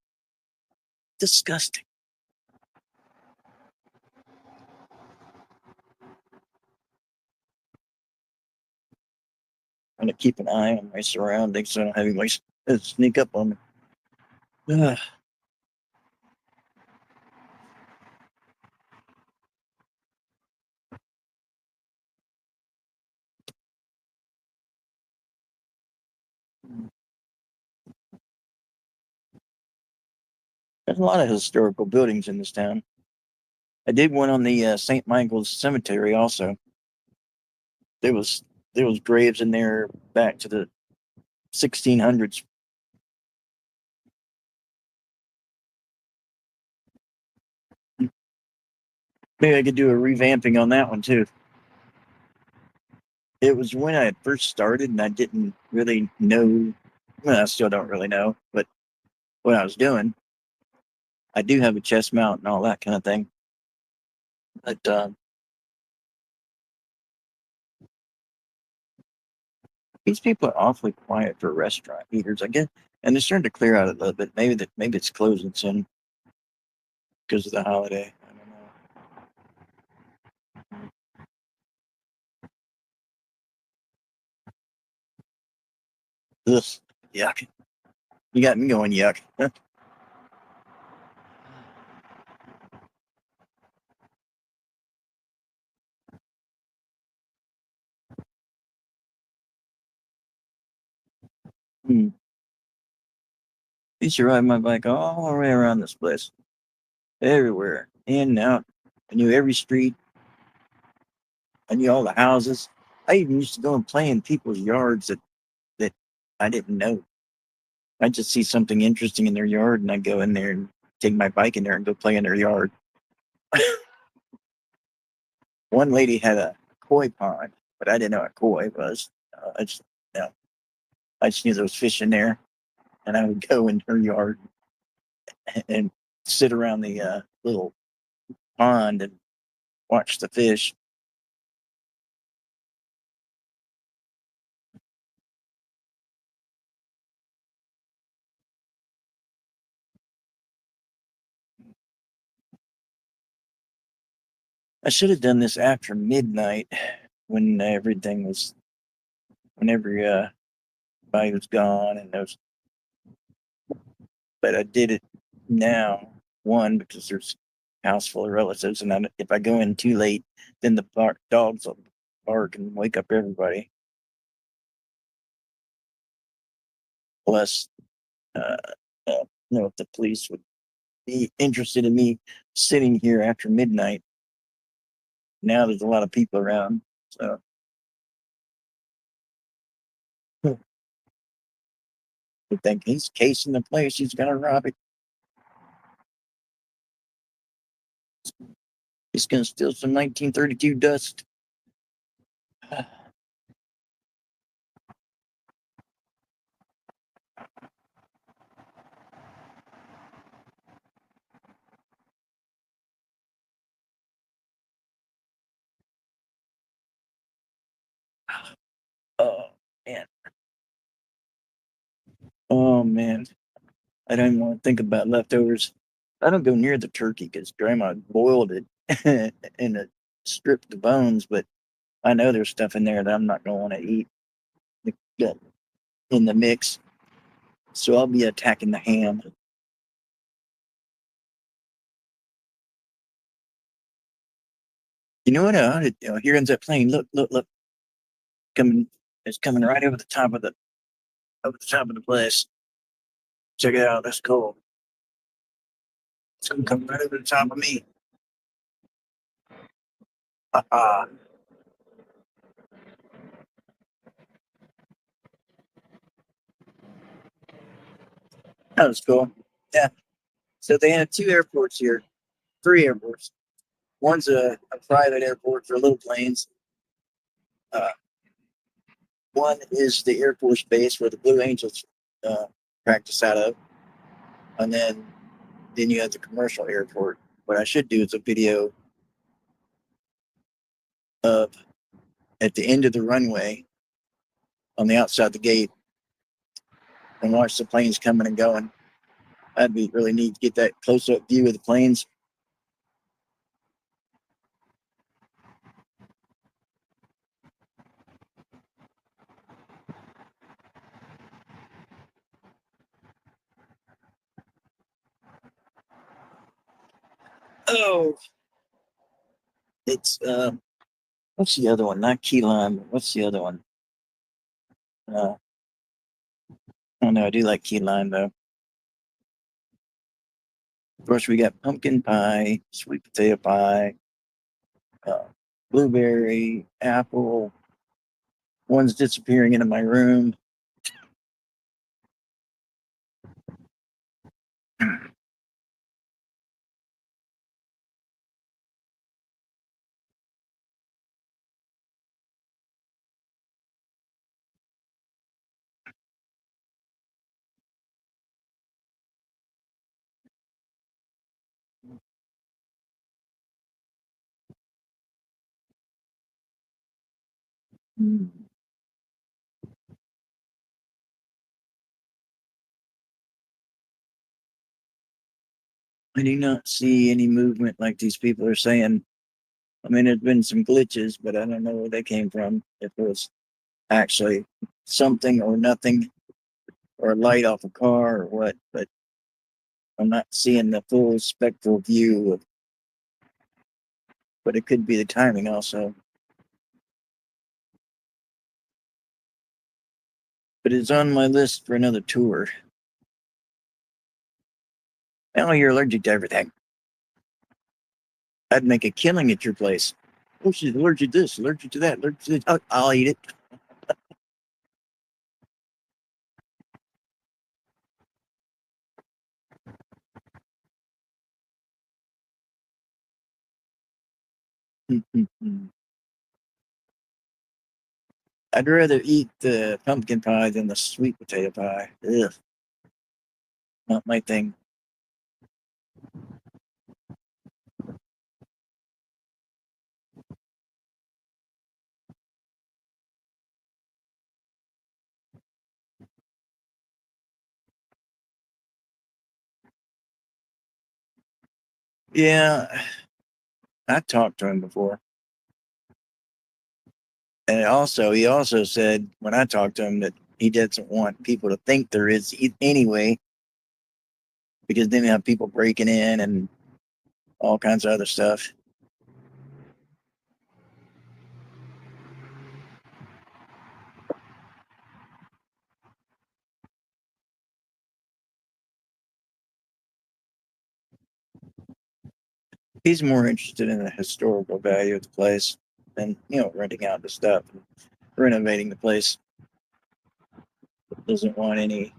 Disgusting. I'm gonna keep an eye on my surroundings so I don't have anybody sneak up on me. Ugh. There's a lot of historical buildings in this town. I did one on the St. Michael's Cemetery also. There was there was graves in there back to the 1600s. Maybe I could do a revamping on that one too. It was when I first started and I didn't really know. Well, I still don't really know, but what I was doing, I do have a chest mount and all that kind of thing. But these people are awfully quiet for restaurant eaters, I guess. And they're starting to clear out a little bit. Maybe it's closing soon because of the holiday. I don't know. Ugh, yuck. You got me going yuck. used to ride my bike all the way around this place, everywhere, in and out. I knew every street. I knew all the houses. I even used to go and play in people's yards that I didn't know. I'd just see something interesting in their yard, and I'd go in there and take my bike in there and go play in their yard. One lady had a koi pond, but I didn't know what koi was. You know, I just knew there was fish in there, and I would go in her yard and sit around the little pond and watch the fish. I should have done this after midnight when everything was, when everybody was gone, and those. But I did it now. One, because there's a house full of relatives, and if I go in too late, then the dogs will bark and wake up everybody. Plus, uh, I don't know if the police would be interested in me sitting here after midnight. Now there's a lot of people around, so they think he's casing the place. He's gonna rob it. He's gonna steal some 1932 dust. Oh man. Oh man. I don't even want to think about leftovers. I don't go near the turkey because Grandma boiled it and it stripped the bones, but I know there's stuff in there that I'm not going to want to eat in the mix. So I'll be attacking the ham. You know what? Here ends up playing. Look, look, look! Coming, it's coming right over the top of the place. Check it out. That's cool. It's gonna come right over the top of me. Ah, that was cool. Yeah. So they have two airports here, three airports. One's a private airport for little planes. Uh, One is the Air Force Base where the Blue Angels uh, practice out of, and then you have the commercial airport. What I should do is a video of at the end of the runway on the outside the gate and watch the planes coming and going. That'd be really neat to get that close up view of the planes. Oh, it's what's the other one? Not key lime. What's the other one? I don't know. I do like key lime though. Of course, we got pumpkin pie, sweet potato pie, uh, blueberry, apple. One's disappearing into my room. I do not see any movement like these people are saying. I mean, there's been some glitches, but I don't know where they came from. If it was actually something or nothing, or a light off a car or what, but I'm not seeing the full spectral view of, but it could be the timing also. but it's on my list for another tour. Oh, you're allergic to everything. I'd make a killing at your place. Oh, she's allergic to this, allergic to that, allergic to this. Oh, I'll eat it. I'd rather eat the pumpkin pie than the sweet potato pie. Ugh, not my thing. Yeah, I talked to him before. And he also said when I talked to him that he doesn't want people to think there is anyway, because then you have people breaking in and all kinds of other stuff. He's more interested in the historical value of the place than renting out the stuff and renovating the place. Doesn't want any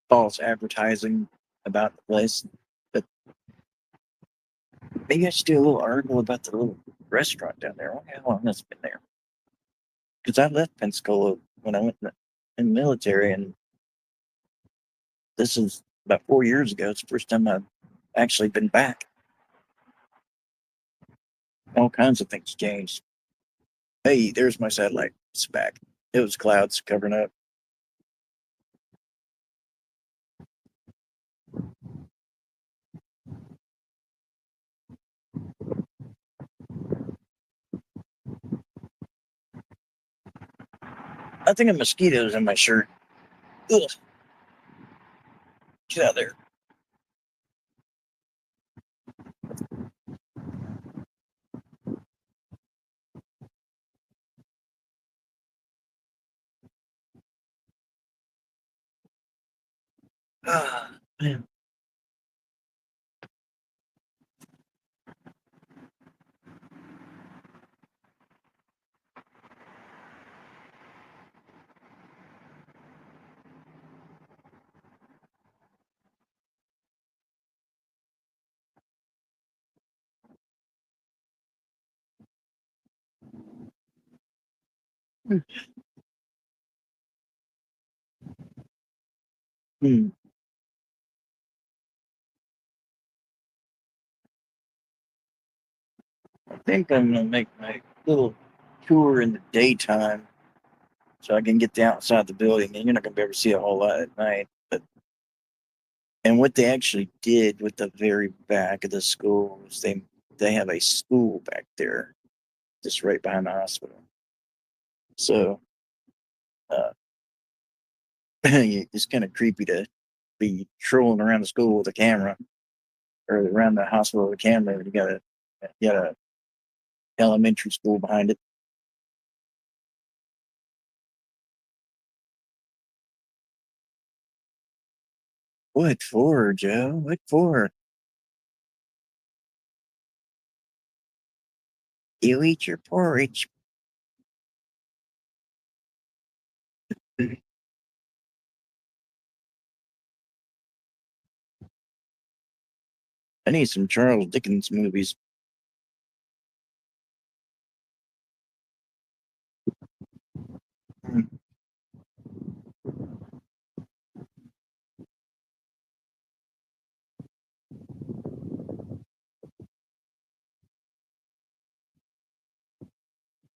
false advertising about the place. But maybe I should do a little article about the little restaurant down there. I wonder how long that's been there. Because I left Pensacola when I went in the military, and this is about 4 years ago. It's the first time I've actually been back. All kinds of things changed. Hey, there's my satellite. It's back. It was clouds covering up. I think a mosquito's in my shirt. Ugh, get out of there. Ah, man. Hmm. I think I'm gonna make my little tour in the daytime so I can get outside the building, and you're not gonna be able to see a whole lot at night. But and what they actually did with the very back of the school is they have a school back there, just right behind the hospital. So uh, it's kind of creepy to be trolling around the school with a camera or around the hospital with a camera. You got a elementary school behind it. What for, Joe? What for? You eat your porridge. I need some Charles Dickens movies.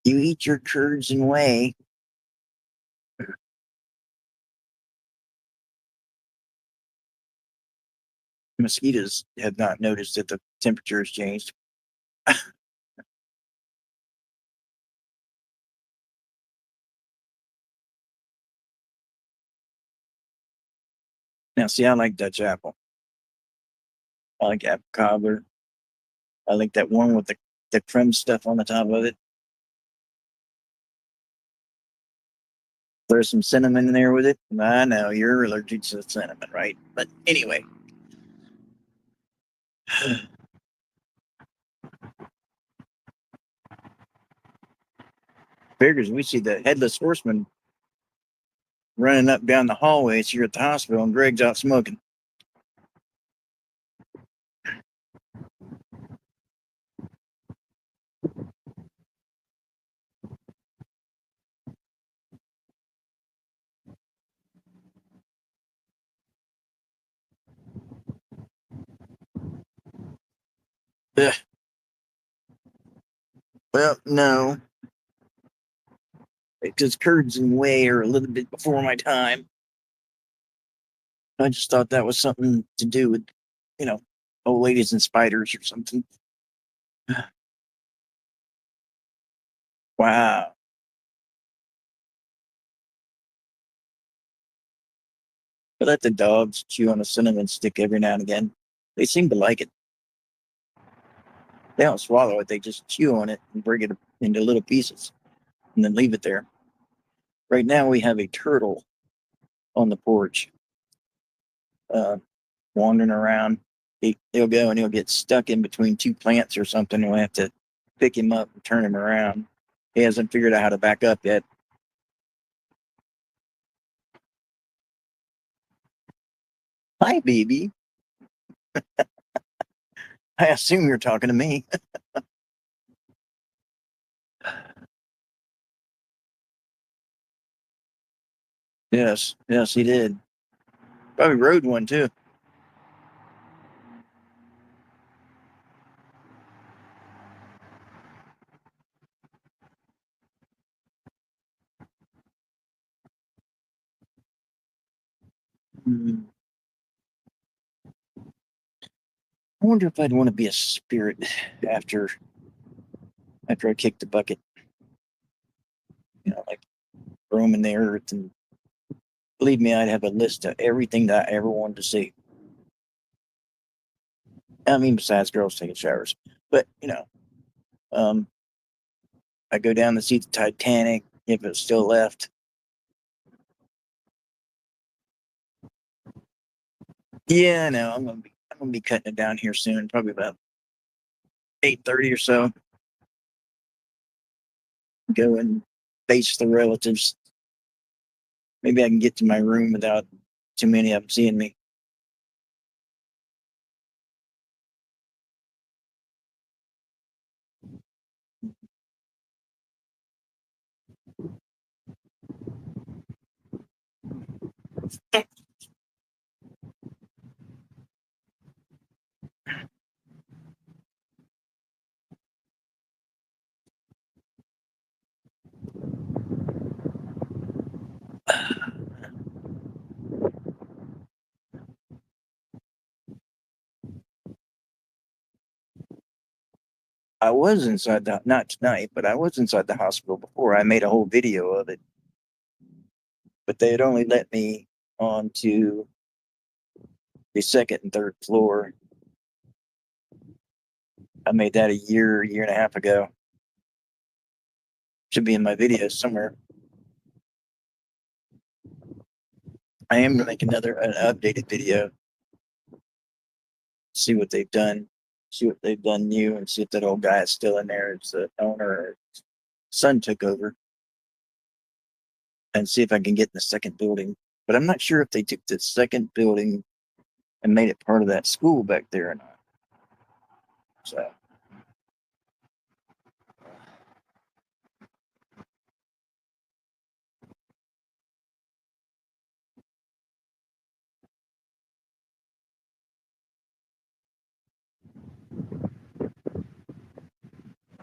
You eat your curds and whey. Mosquitoes have not noticed that the temperature has changed. Now, see, I like Dutch apple. I like apple cobbler. I like that one with the creme stuff on the top of it. Throw some cinnamon in there with it. I know you're allergic to cinnamon, right? But anyway. Figures we see the headless horseman running up down the hallway. So you're at the hospital and Greg's out smoking. Ugh. Well, no, because curds and whey are a little bit before my time. I just thought that was something to do with, old ladies and spiders or something. Wow. I let the dogs chew on a cinnamon stick every now and again. They seem to like it. They don't swallow it, they just chew on it and break it into little pieces and then leave it there. Right now, we have a turtle on the porch uh, wandering around. He'll go and he'll get stuck in between two plants or something. We'll have to pick him up and turn him around. He hasn't figured out how to back up yet. Hi, baby. I assume you're talking to me. Yes, yes, he did. Probably rode one too. Hmm. I wonder if I'd want to be a spirit after I kick the bucket. Like roaming the earth, and believe me, I'd have a list of everything that I ever wanted to see. I mean, besides girls taking showers, but um, I go down to see the Titanic if it's still left. Yeah, I know. I'm gonna be cutting it down here soon, probably about 8:30 or so. Go and face the relatives. Maybe I can get to my room without too many of them seeing me. I was inside the not tonight, but I was inside the hospital before. I made a whole video of it, but they had only let me onto the second and third floor. I made that a year and a half ago. Should be in my videos somewhere. I am gonna make an updated video. See what they've done. See what they've done new, and see if that old guy is still in there. It's the owner. Son took over, and see if I can get in the second building. But I'm not sure if they took the second building and made it part of that school back there or not. So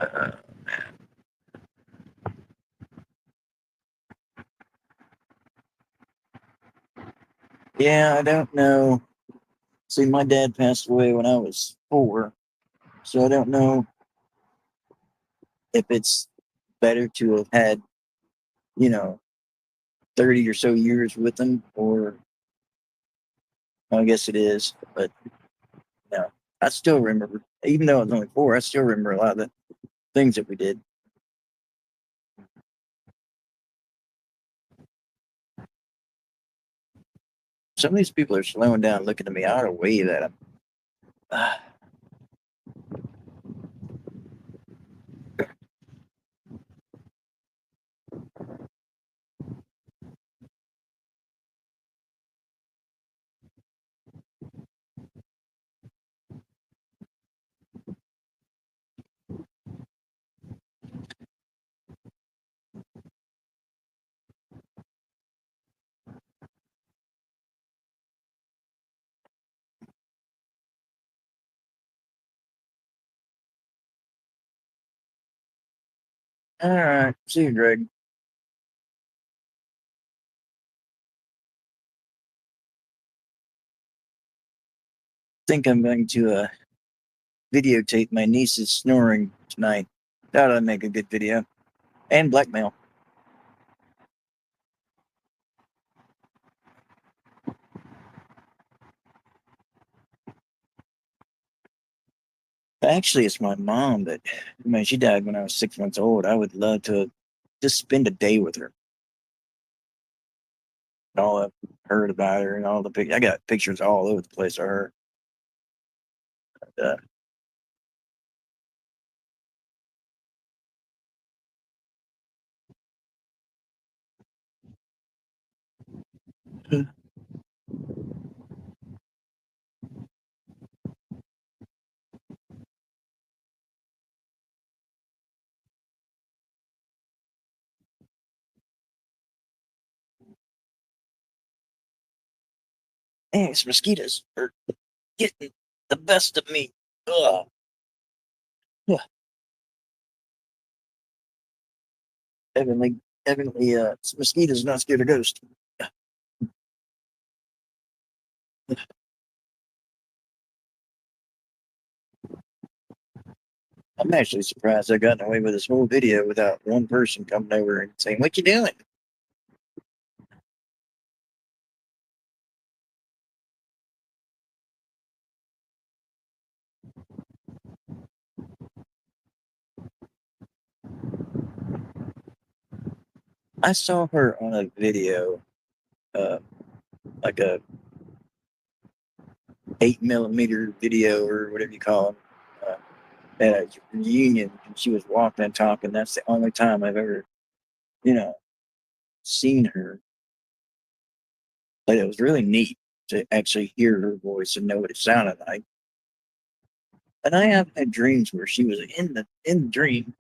uh, yeah, I don't know. See, my dad passed away when I was 4, so I don't know if it's better to have had, you know, 30 or so years with him, or I guess it is. But no, I still remember, even though I was only 4, I still remember a lot of the things that we did. Some of these people are slowing down, looking at me. I ought to wave at them. All right. See you, Greg. Think I'm going to videotape my niece's snoring tonight. That ought to make a good video. And blackmail. Actually, it's my mom, but she died when I was 6 months old. I would love to just spend a day with her. All I've heard about her and all the I got pictures all over the place of her. Uh, Man, these mosquitoes are getting the best of me. Ugh. Ugh. Evidently, mosquitoes not scared of ghosts. I'm actually surprised I got away with this whole video without one person coming over and saying, "What you doing?" I saw her on a video, uh, like a 8mm video or whatever you call them, at a reunion, and she was walking and talking. That's the only time I've ever, you know, seen her. But it was really neat to actually hear her voice and know what it sounded like. And I have had dreams where she was in the dream,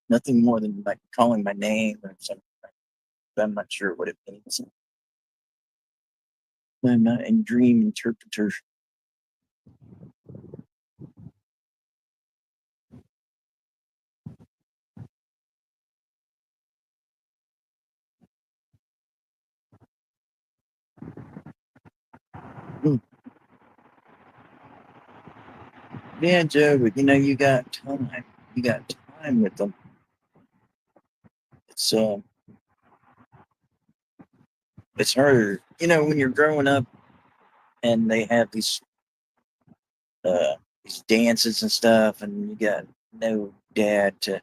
nothing more than like calling my name or something. I'm not sure what it means. I'm not a dream interpreter. Hmm. Yeah, Joe, but you got time. You got time with them. It's uh, it's harder. When you're growing up and they have uh these dances and stuff, and you got no dad to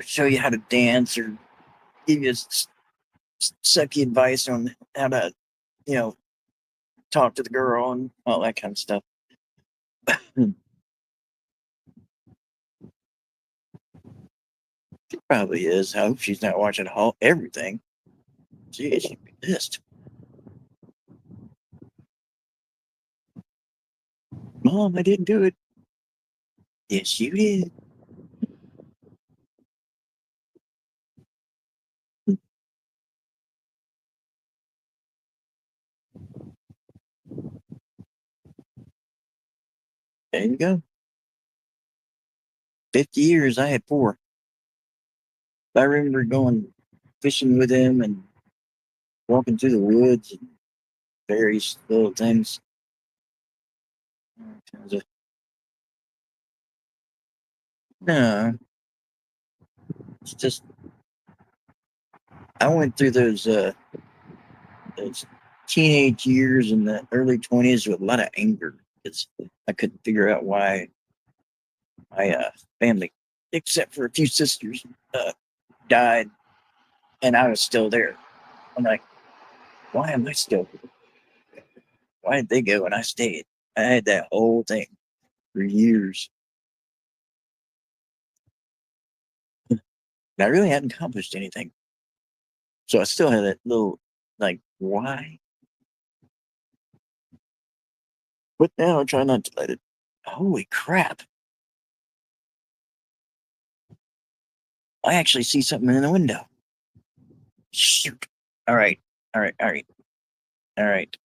show you how to dance or give you sucky advice on how to you know talk to the girl and all that kind of stuff. She probably is. I hope she's not watching everything. She'd be pissed. Mom, I didn't do it. Yes, you did. There you go. 50 years, I had 4. I remember going fishing with him and walking through the woods and various little things. No, it's just I went through those teenage years in the early 20s with a lot of anger. I couldn't figure out why my family, except for a few sisters, died, and I was still there. I'm like, Why am I still? Why did they go and I stayed? I had that whole thing for years. I really hadn't accomplished anything. So I still had that little, like, why? But now I try not to let it. Holy crap. I actually see something in the window. Shoot. All right. All right. All right. All right.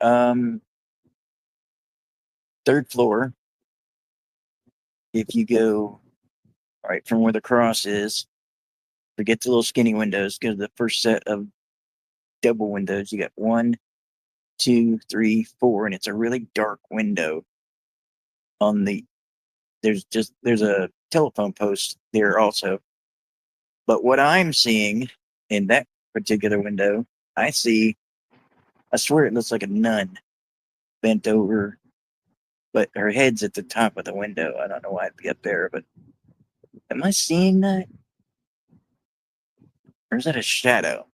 Third floor. If you go right from where the cross is, forget the little skinny windows, go to the first set of double windows. You got one, two, three, four, and it's a really dark window on the there's a telephone post there also. But what I'm seeing in that particular window, I swear it looks like a nun bent over, but her head's at the top of the window. I don't know why it'd be up there, but am I seeing that? Or is that a shadow?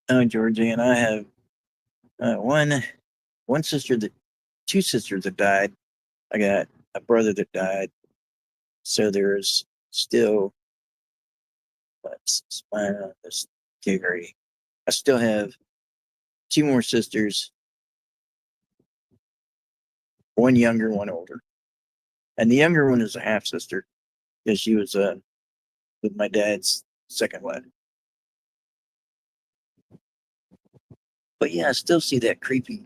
Oh, Georgie, and I have one sister that two sisters that died. I got a brother that died. So there's still let's find out this theory. I still have two more sisters, one younger, one older. And the younger one is a half sister because she was with my dad's second wife. But yeah, I still see that creepy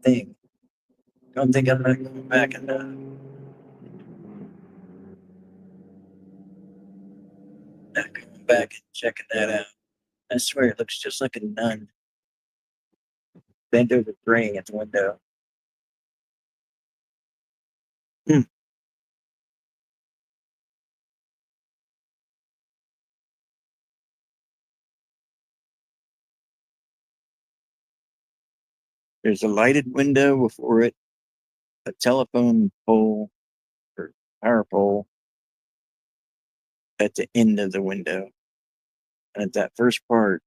thing. Don't think I'm not going back and not going back and checking that out. I swear it looks just like a nun bent over praying at the window. Hmm. There's a lighted window before it, a telephone pole or power pole at the end of the window. And at that first part,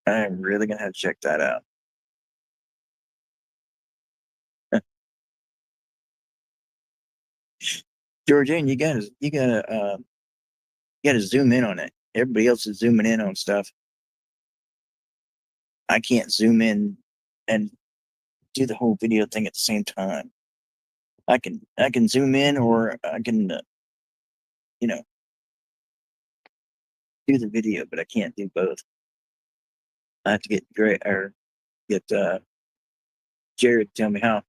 I'm really gonna have to check that out. Georgian, you gotta zoom in on it. Everybody else is zooming in on stuff. I can't zoom in and do the whole video thing at the same time. I can zoom in or I can you know do the video, but I can't do both. I have to get great or get Jared to tell me how.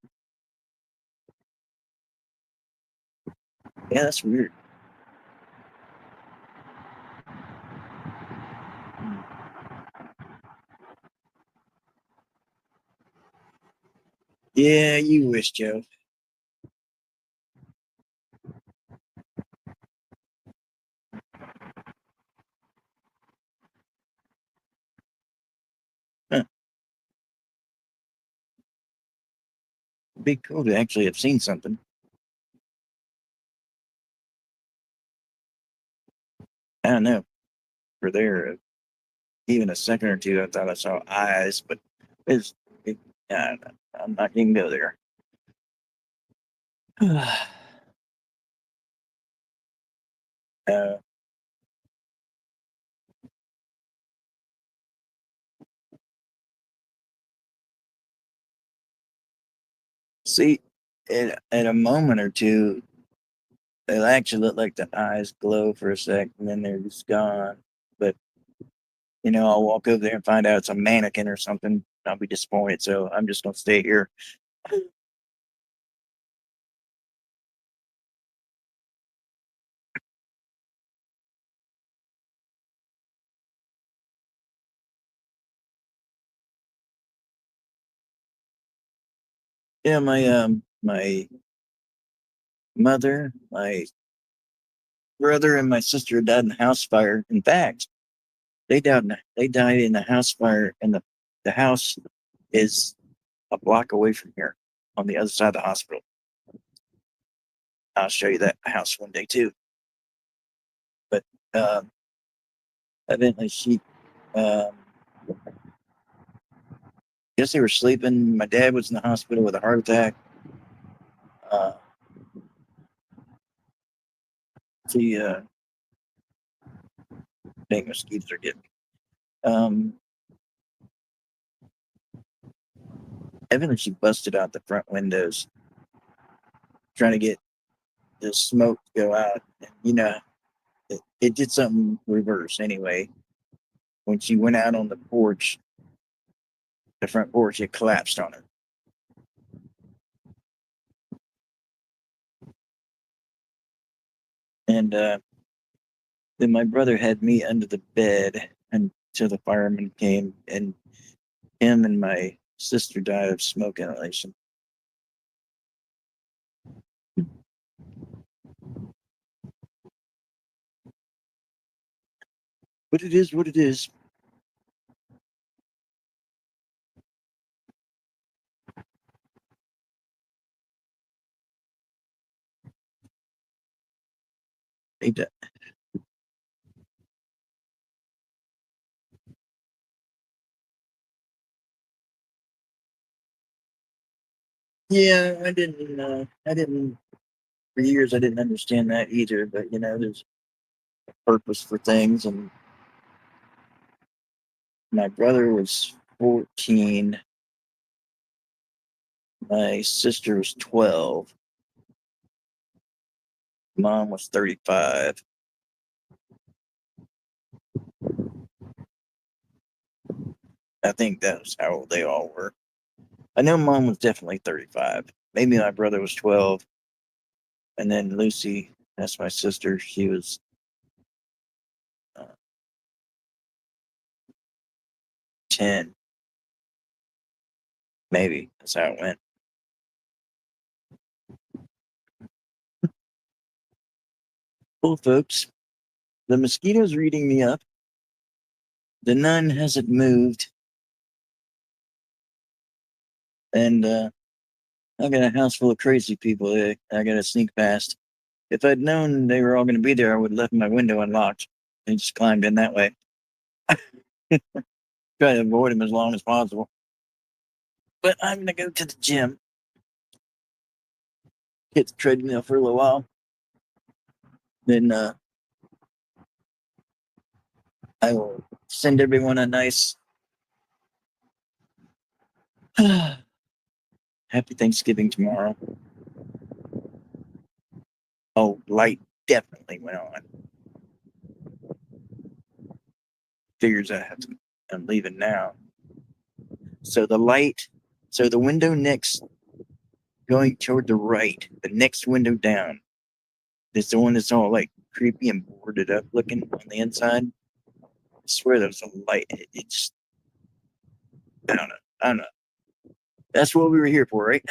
Yeah, that's weird. Yeah, you wish, Joe. Huh. Be cool to actually have seen something. I don't know. For there, even a second or two, I thought I saw eyes, but it's it, I'm not even go there. uh, see, in a moment or two, they'll actually look like the eyes glow for a sec, and then they're just gone. But I'll walk over there and find out it's a mannequin or something. I'll be disappointed. So I'm just gonna stay here. Yeah, my mother, my brother, and my sister died in a house fire. In fact, they died in a house fire, and the house is a block away from here on the other side of the hospital. I'll show you that house one day too. But Um, evidently, she, um, guess they were sleeping. My dad was in the hospital with a heart attack. Uh, the dang mosquitoes are getting me. Evidently, she busted out the front windows trying to get the smoke to go out. And, it did something reverse anyway. When she went out on the porch, the front porch, it collapsed on her. And then my brother had me under the bed until the fireman came, and him and my sister died of smoke inhalation. But it is what it is. They died. Yeah, I didn't. I didn't. For years, I didn't understand that either. But there's a purpose for things. And my brother was 14. My sister was 12. Mom was 35. I think that was how old they all were. I know mom was definitely 35. Maybe my brother was 12. And then Lucy, that's my sister, she was uh, 10. Maybe that's how it went. Well, folks, the mosquito's reading me up. The nun hasn't moved. And I got a house full of crazy people that I got to sneak past. If I'd known they were all going to be there, I would have left my window unlocked and just climbed in that way. Try to avoid them as long as possible. But I'm going to go to the gym, hit the treadmill for a little while. Then I will send everyone a nice happy Thanksgiving tomorrow. Oh, light definitely went on. Figures I'm leaving now. So the window next going toward the right, the next window down, is the one that's all like creepy and boarded up looking on the inside. I swear there was a light. It's I don't know. I don't know. That's what we were here for, right?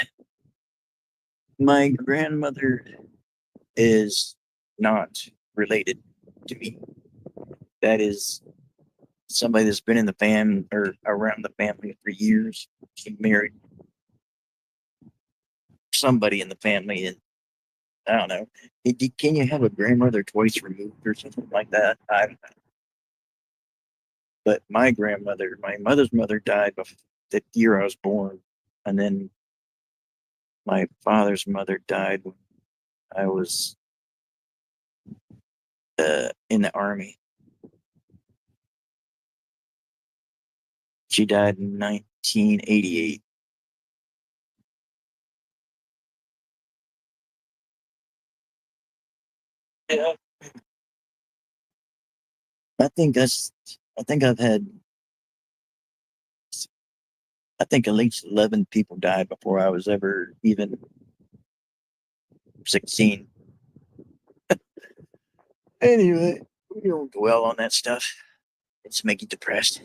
My grandmother is not related to me. That is somebody that's been in the fam or around the family for years. She married somebody in the family, and I don't know. Can you have a grandmother twice removed or something like that? I don't know. But my mother's mother died before the year I was born, and then my father's mother died when I was in the army. She died in 1988. Yeah. I think that's. I think I've had. I think at least 11 people died before I was ever even 16. Anyway, we don't dwell on that stuff. It's make you depressed.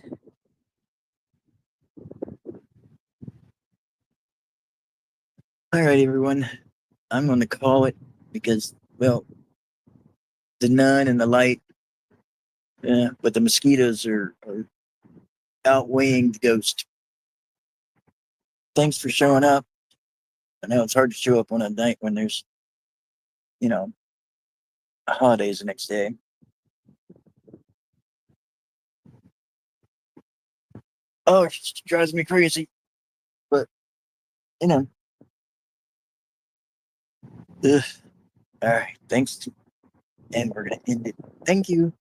All right, everyone. I'm going to call it because, well, the nun and the light, but the mosquitoes are outweighing the ghost. Thanks for showing up. I know it's hard to show up on a night when there's, you know, holidays the next day. Oh, it just drives me crazy. But you know, ugh. All right. Thanks. And we're gonna end it. Thank you.